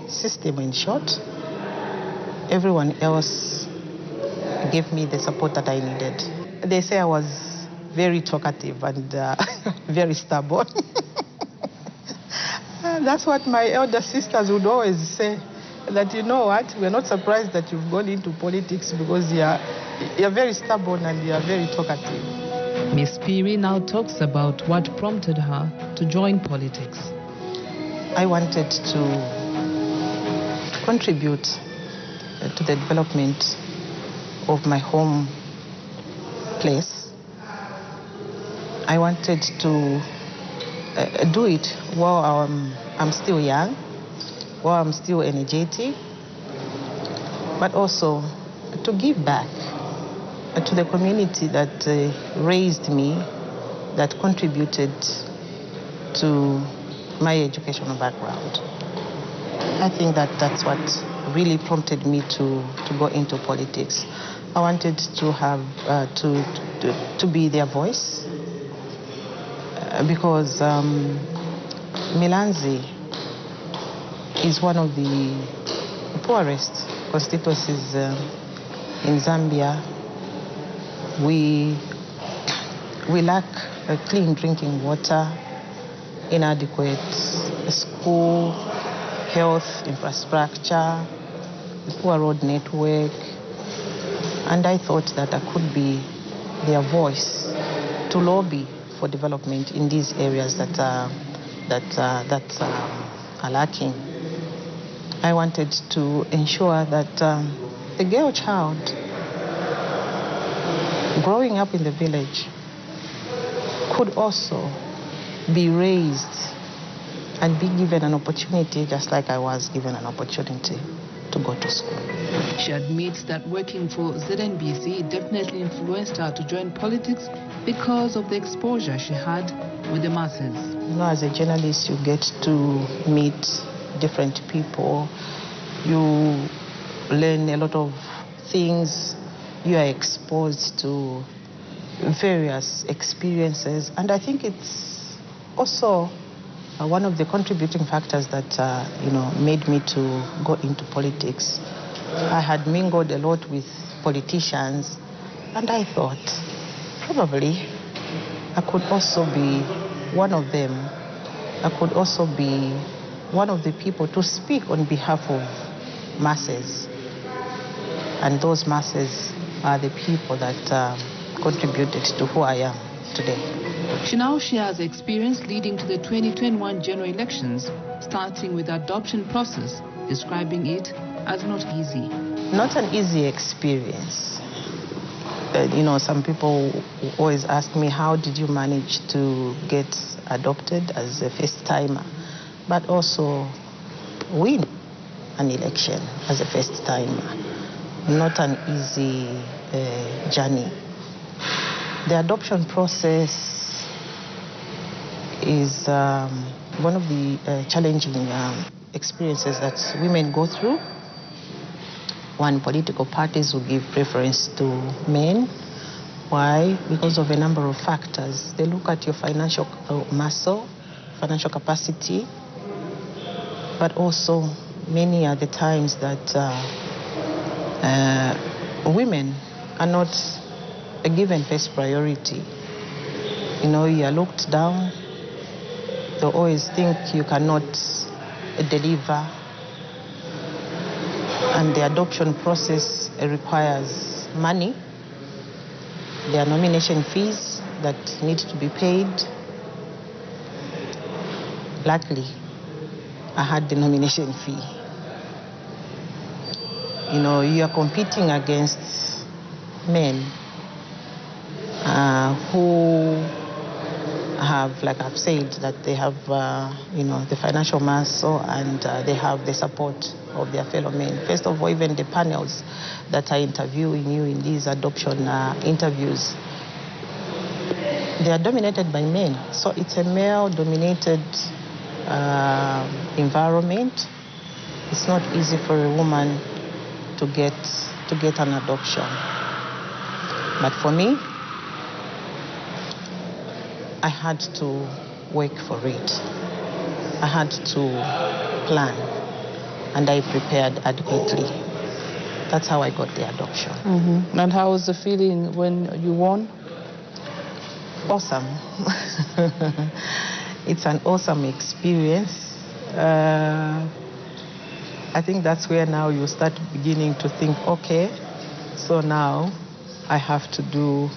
system, in short. Everyone else gave me the support that I needed. They say I was very talkative and very stubborn. That's what my elder sisters would always say, that you know what, we're not surprised that you've gone into politics because you're very stubborn and you're very talkative. Miss Piri now talks about what prompted her to join politics. I wanted to contribute to the development of my home place. I wanted to do it while I'm still young, while I'm still energetic, but also to give back to the community that raised me, that contributed to my educational background. I think that's what really prompted me to go into politics. I wanted to have to be their voice, because Milanzi is one of the poorest constituencies in Zambia. We lack clean drinking water, inadequate school, health infrastructure, poor road network, and I thought that I could be their voice to lobby for development in these areas that are lacking. I wanted to ensure that the girl child growing up in the village could also be raised and be given an opportunity just like I was given an opportunity to go to school. She admits that working for ZNBC definitely influenced her to join politics because of the exposure she had with the masses. You know, as a journalist, you get to meet different people. You learn a lot of things. You are exposed to various experiences. And I think it's also one of the contributing factors that, made me to go into politics. I had mingled a lot with politicians, and I thought probably I could also be one of them I could also be one of the people to speak on behalf of masses. And those masses are the people that contributed to who I am today. She now shares experience leading to the 2021 general elections, starting with the adoption process, describing it as not easy. Not an easy experience. Some people always ask me, how did you manage to get adopted as a first-timer, but also win an election as a first-timer? Not an easy journey. The adoption process is one of the challenging experiences that women go through. One, political parties will give preference to men. Why? Because of a number of factors. They look at your financial muscle, financial capacity, but also many are the times that women are not a given first priority. You are looked down. They always think you cannot deliver. And the adoption process requires money. There are nomination fees that need to be paid. Luckily, I had the nomination fee. You are competing against men who have, like I've said, that they have, the financial muscle and they have the support of their fellow men. First of all, even the panels that are interviewing you in these adoption interviews, they are dominated by men. So it's a male-dominated environment. It's not easy for a woman to get an adoption. But for me, I had to work for it. I had to plan, and I prepared adequately. That's how I got the adoption. Mm-hmm. And how was the feeling when you won? Awesome. It's an awesome experience. I think that's where now you start beginning to think, okay, so now I have to do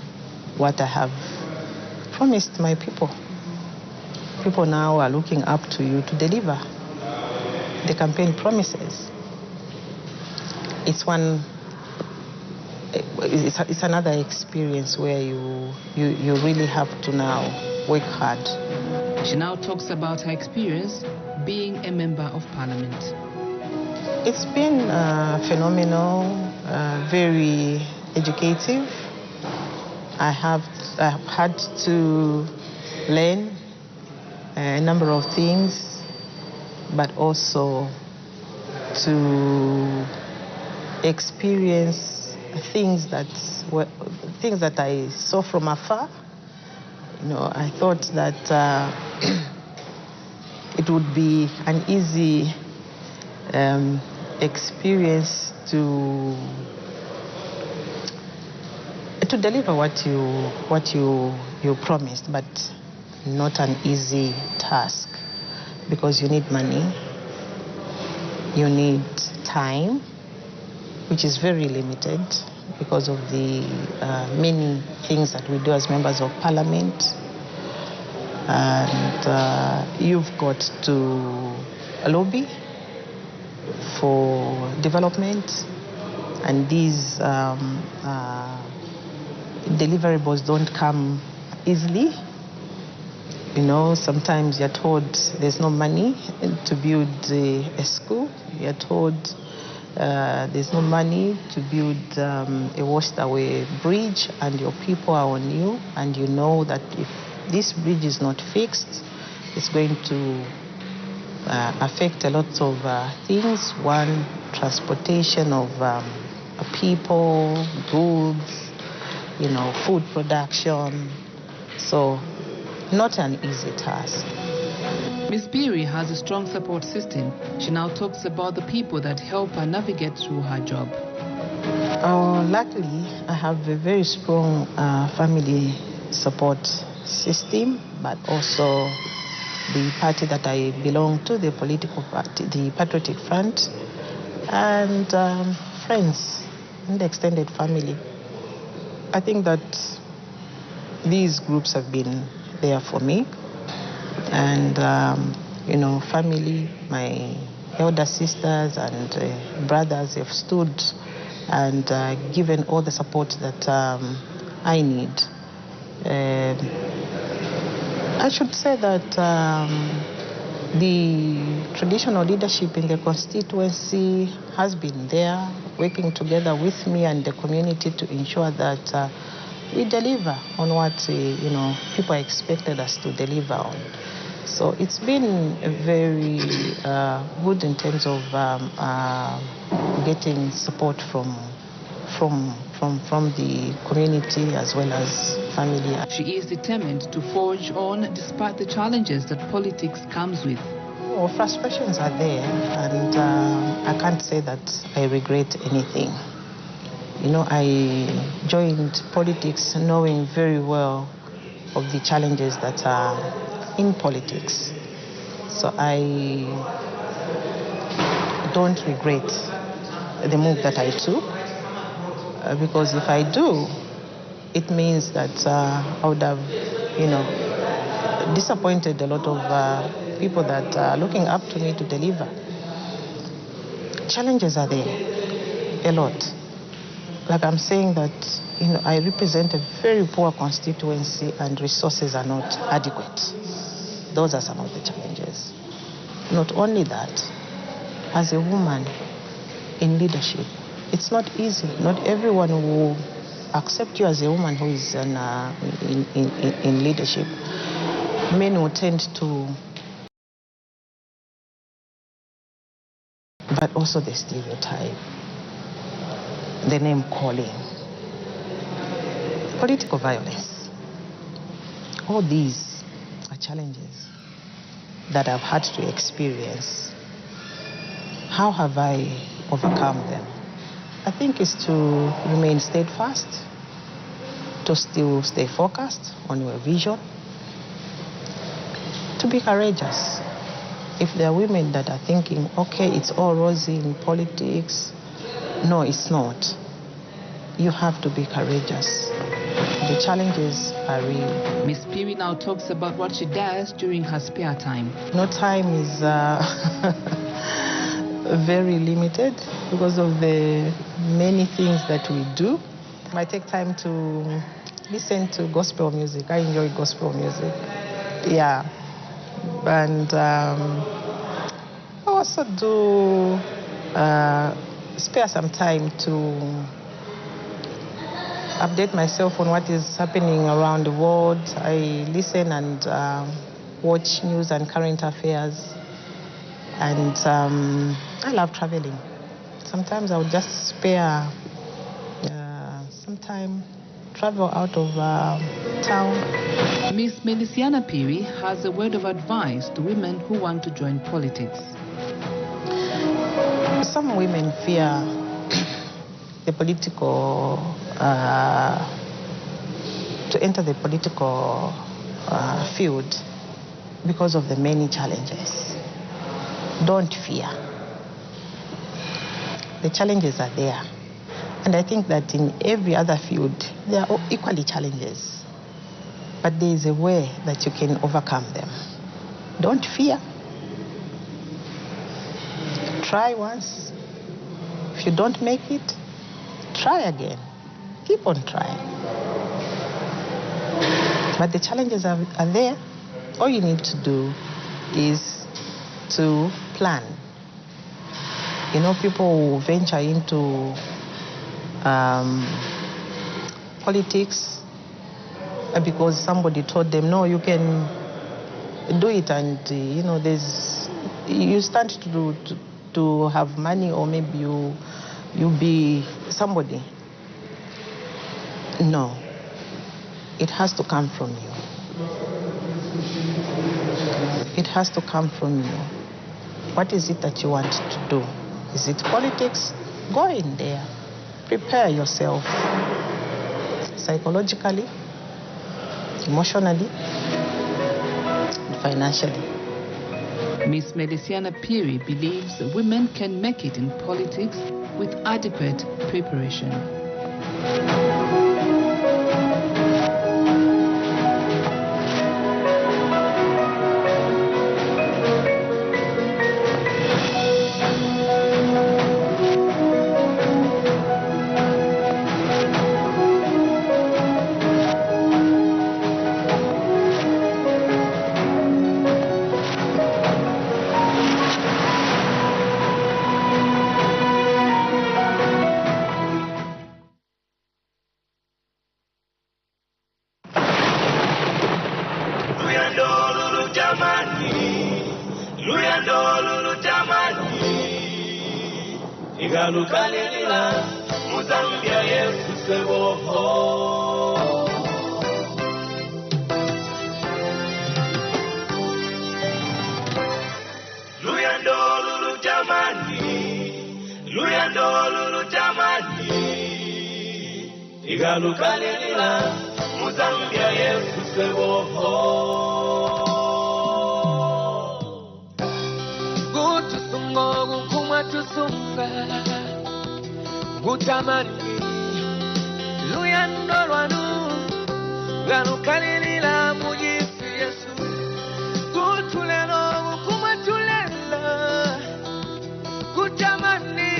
what I have promised my people. People now are looking up to you to deliver the campaign promises. It's another experience where you really have to now work hard. She now talks about her experience being a member of parliament. It's been phenomenal, very educative. I have had to learn a number of things, but also to experience things that I saw from afar. I thought that it would be an easy experience to deliver what you promised, but not an easy task, because you need money, you need time, which is very limited because of the many things that we do as members of parliament. And you've got to lobby for development, and these deliverables don't come easily. Sometimes you're told there's no money to build a school. You're told there's no money to build a washed-away bridge, and your people are on you, and you know that if this bridge is not fixed, it's going to affect a lot of things. One, transportation of people, goods, food production. So, not an easy task. Ms. Piri has a strong support system. She now talks about the people that help her navigate through her job. Luckily, I have a very strong family support system, but also the party that I belong to, the political party, the Patriotic Front, and friends and the extended family. I think that these groups have been there for me, and family, my elder sisters and brothers have stood and given all the support that I need. I should say that the traditional leadership in the constituency has been there, working together with me and the community to ensure that we deliver on what people expected us to deliver on. So it's been very good in terms of getting support from the community as well as family. She is determined to forge on despite the challenges that politics comes with. Well, frustrations are there, and I can't say that I regret anything. I joined politics knowing very well of the challenges that are in politics. So I don't regret the move that I took, because if I do, it means that I would have, disappointed a lot of people that are looking up to me to deliver. Challenges are there, a lot. Like I'm saying that, I represent a very poor constituency and resources are not adequate. Those are some of the challenges. Not only that, as a woman in leadership, it's not easy. Not everyone will accept you as a woman who is in leadership. Men will tend to, but also the stereotype, the name calling, political violence. All these are challenges that I've had to experience. How have I overcome them? I think it's to remain steadfast, to still stay focused on your vision, to be courageous. If there are women that are thinking, okay, it's all rosy in politics, no, it's not. You have to be courageous. The challenges are real. Miss Piri now talks about what she does during her spare time. No, time is very limited because of the many things that we do. I take time to listen to gospel music. I enjoy gospel music. Yeah. And I also do spare some time to update myself on what is happening around the world. I listen and watch news and current affairs. And I love traveling. Sometimes I would just spare some time, travel out of town. Miss Melisiana Piri has a word of advice to women who want to join politics. Some women fear the political, to enter the political field because of the many challenges. Don't fear. The challenges are there. And I think that in every other field, there are equally challenges. But there is a way that you can overcome them. Don't fear. Try once. If you don't make it, try again. Keep on trying. But the challenges are there. All you need to do is to plan. People who venture into politics because somebody told them, no, you can do it, and you stand to have money, or maybe you be somebody. No, it has to come from you. It has to come from you. What is it that you want to do? Is it politics? Go in there. Prepare yourself psychologically, emotionally, and financially. Ms. Melisiana Piri believes women can make it in politics with adequate preparation. Igalukalila Muzambia Yesu seboho Luyandolulu jamani Igalukalila Muzambia Yesu seboho Gutusungo gukuma tusunga Gutamani Luyando lwanu Galukalila mujisi Yesu Gutulelo gukuma tulela Gutamani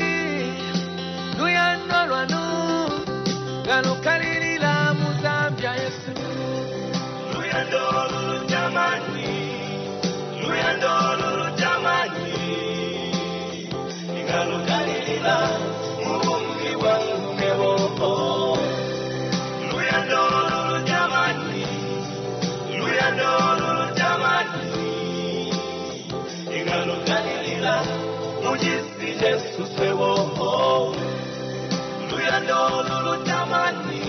Luyando lwanu Galukalila Muzambia Yesu Luyando jamani Galukalila Mungu wangu meboho Luyando jamani Galukalila mujisi Yesu seboho Luyando jamani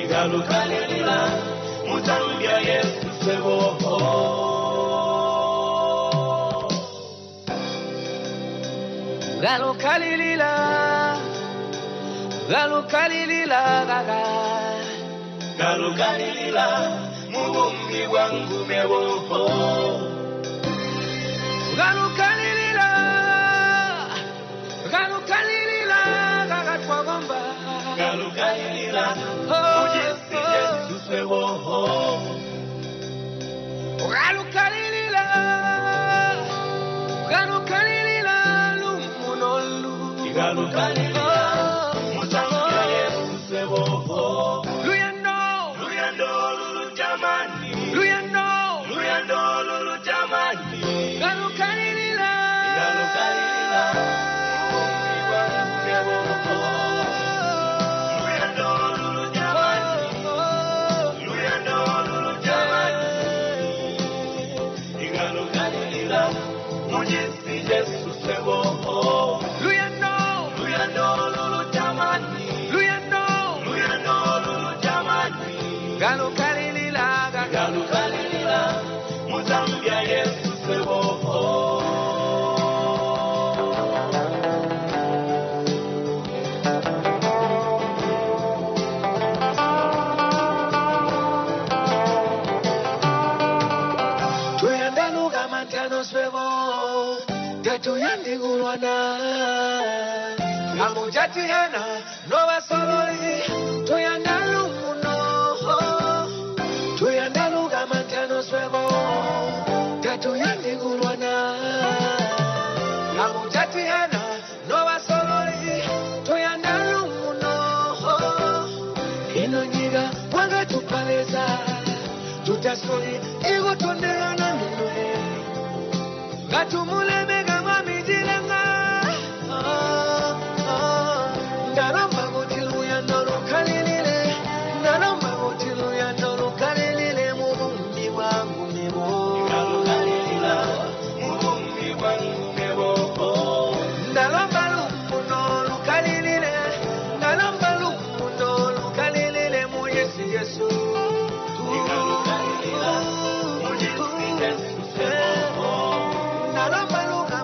Galukalila Muzambia Yesu seboho Galukalila mubumbi wangu meboho Galukalila gagatwagomba Galukalila mujisi Yesu seboho Galukalila lumunolu Galukalila Muzambia Yesu seboho Luyando jamani Galukalila mujisi Yesu seboho Luyando jamani Galukalila Muzambia Yesu seboho Tuyandaluga mantano swebo Tetuyandigulwana Amujatiana Nova Sololi Tuyandalumuno Tuyandaluga mantano swebo Tetuyandigulwana Amujatiana Nova Sololi Tuyandalumuno Inonyiga Wanga tupaleza Tutasoli Igo tondelana minue Gatumule mega mami jilenga Ndaramba mutilu ya ndoro kalilile Ndaramba mutilu ya ndoro kalilile Mubumbi wangu nebo Galukalila Mubumbi wangu nebo Ndaramba lumuno lukalilile Ndaramba lumuno lukalilile Mujesi Yesu Galukalila Mujesi Yesu sebo Ndaramba luka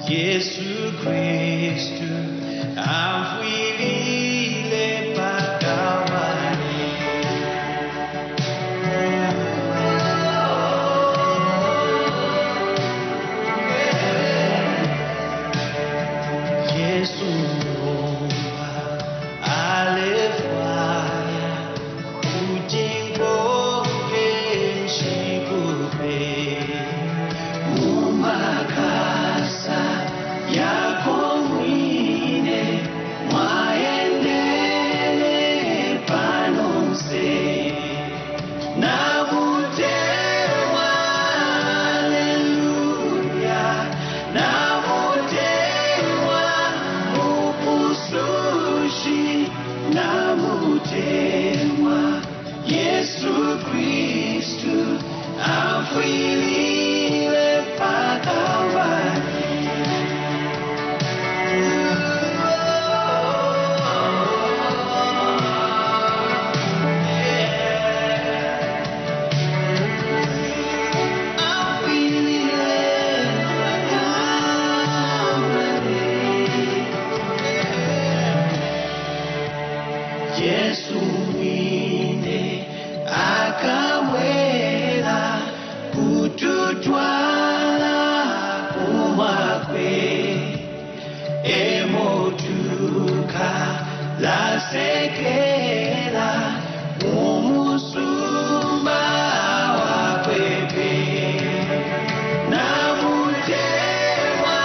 Yesu Kristu amfwilile pakawani. Yesu Muumba alifanya utingoke mshikupe umakasa yako mwine mwaendele panonse na mutewa haleluya na mutewa mupusushi na mutewa Yesu Kristu amfwilile pakawani. Yesu mwine akamwela kututwala kumakwe emotuka lasekela umusumba wakwepe namutewa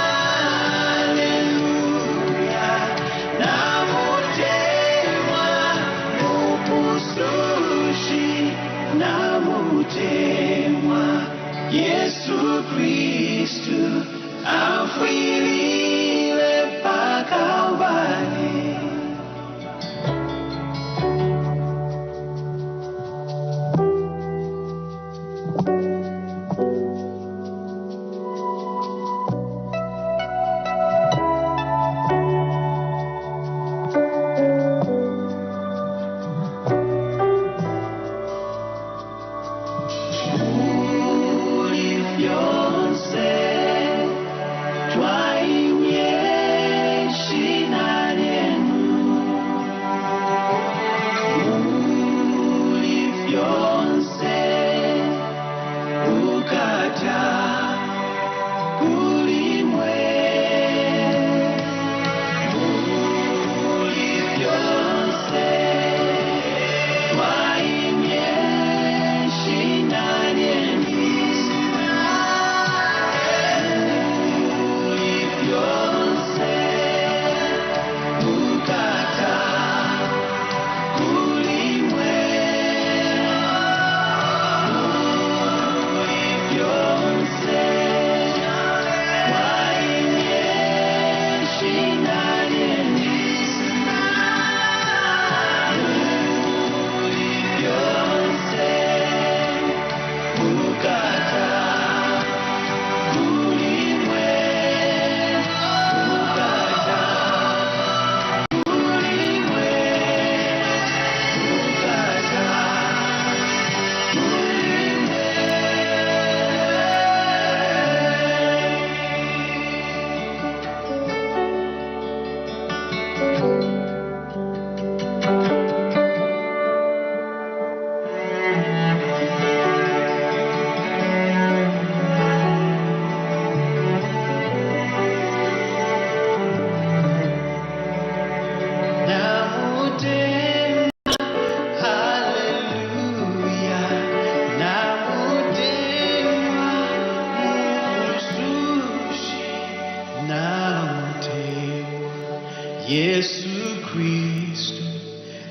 haleluya namutewa mupusushi namutewa Yesu Kristu amfwilile pakawani. Yesu Kristu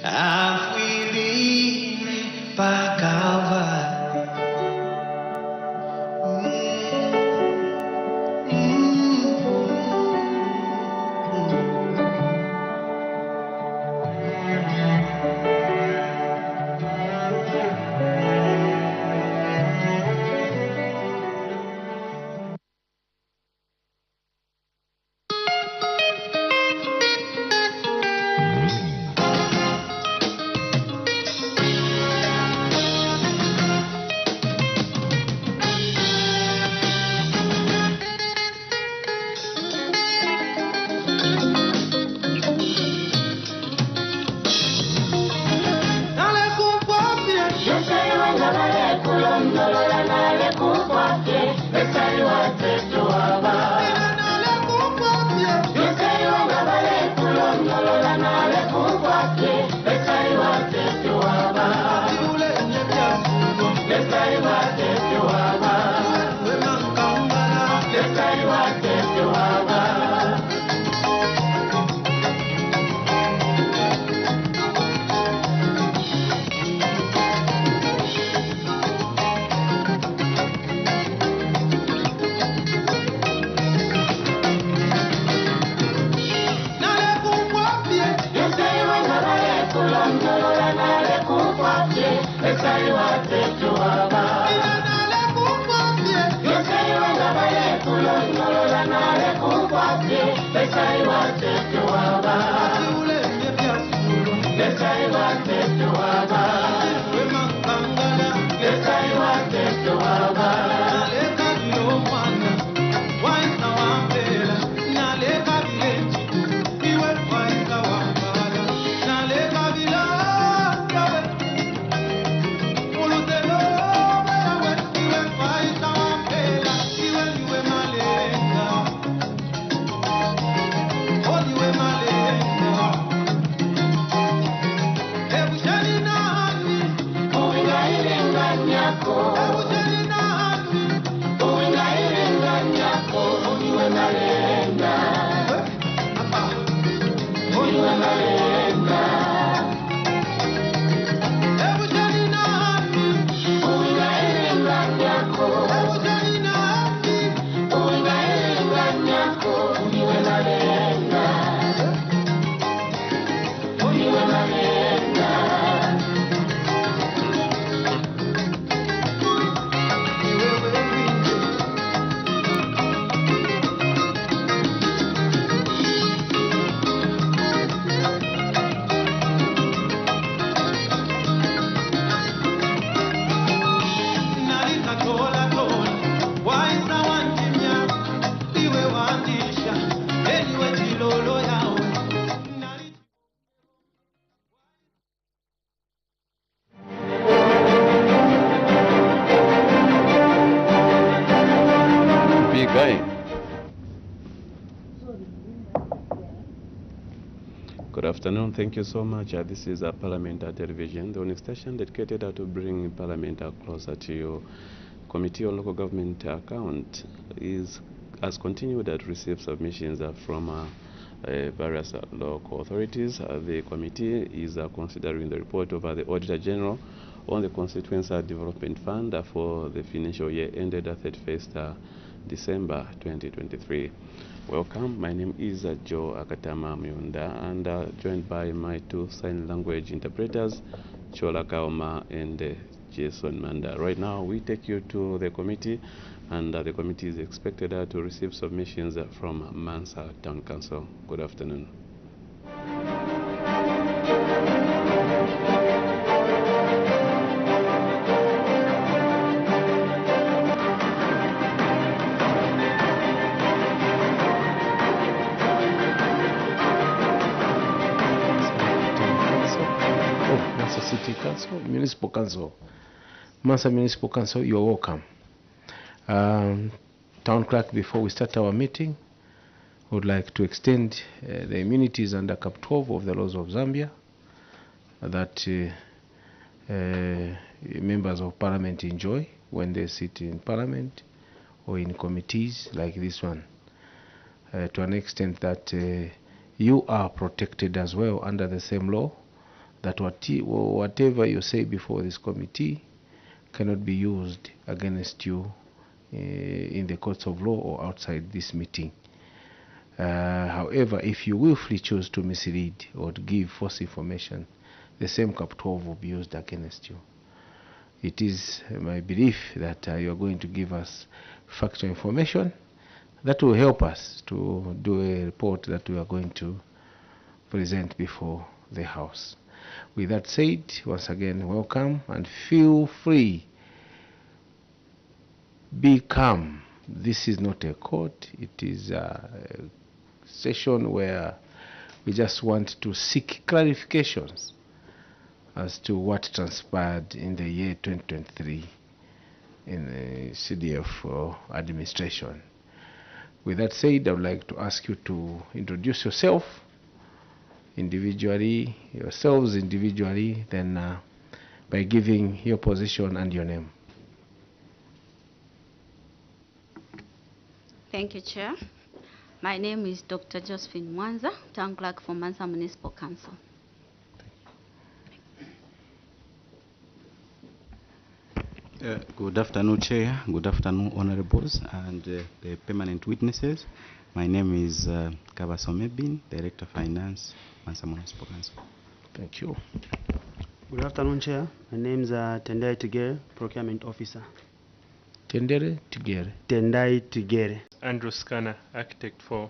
afwilile pakawani. Good afternoon. Thank you so much. This is Parliament Television, the only station dedicated to bring Parliament closer to you. Committee on Local Government Account has continued to receive submissions from various local authorities. The committee is considering the report of the Auditor General on the Constituency Development Fund for the financial year ended 31st December 2023. Welcome. My name is Joe Akatama Myunda, and joined by my two sign language interpreters, Chola Kaoma and Jason Manda. Right now, we take you to the committee, and the committee is expected to receive submissions from Mansa Town Council. Good afternoon. City Council, Municipal Council, Mansa Municipal Council, you are welcome. Town Clerk, before we start our meeting, would like to extend the immunities under Cap 12 of the laws of Zambia that members of Parliament enjoy when they sit in Parliament or in committees like this one, to an extent that you are protected as well under the same law, that whatever you say before this committee cannot be used against you in the courts of law or outside this meeting. However, if you willfully choose to mislead or to give false information, the same Cap 12 will be used against you. It is my belief that you are going to give us factual information that will help us to do a report that we are going to present before the House. With that said, once again, welcome and feel free. Be calm. This is not a court. It is a session where we just want to seek clarifications as to what transpired in the year 2023 in the CDF administration. With that said, I would like to ask you to introduce yourself individually, yourselves individually, then by giving your position and your name. Thank you, Chair. My name is Dr. Josephine Mwanza, Town Clerk for Mansa Municipal Council. Good afternoon, Chair. Good afternoon, Honorables and the permanent witnesses. My name is Kabasomebin, Director of Finance, Mansa Municipal Council. Thank you. Good afternoon, Chair. My name is Tendai Tigere, Procurement Officer. Tendere Tigere. Tendai Tigere. Andrew Scanner, Architect for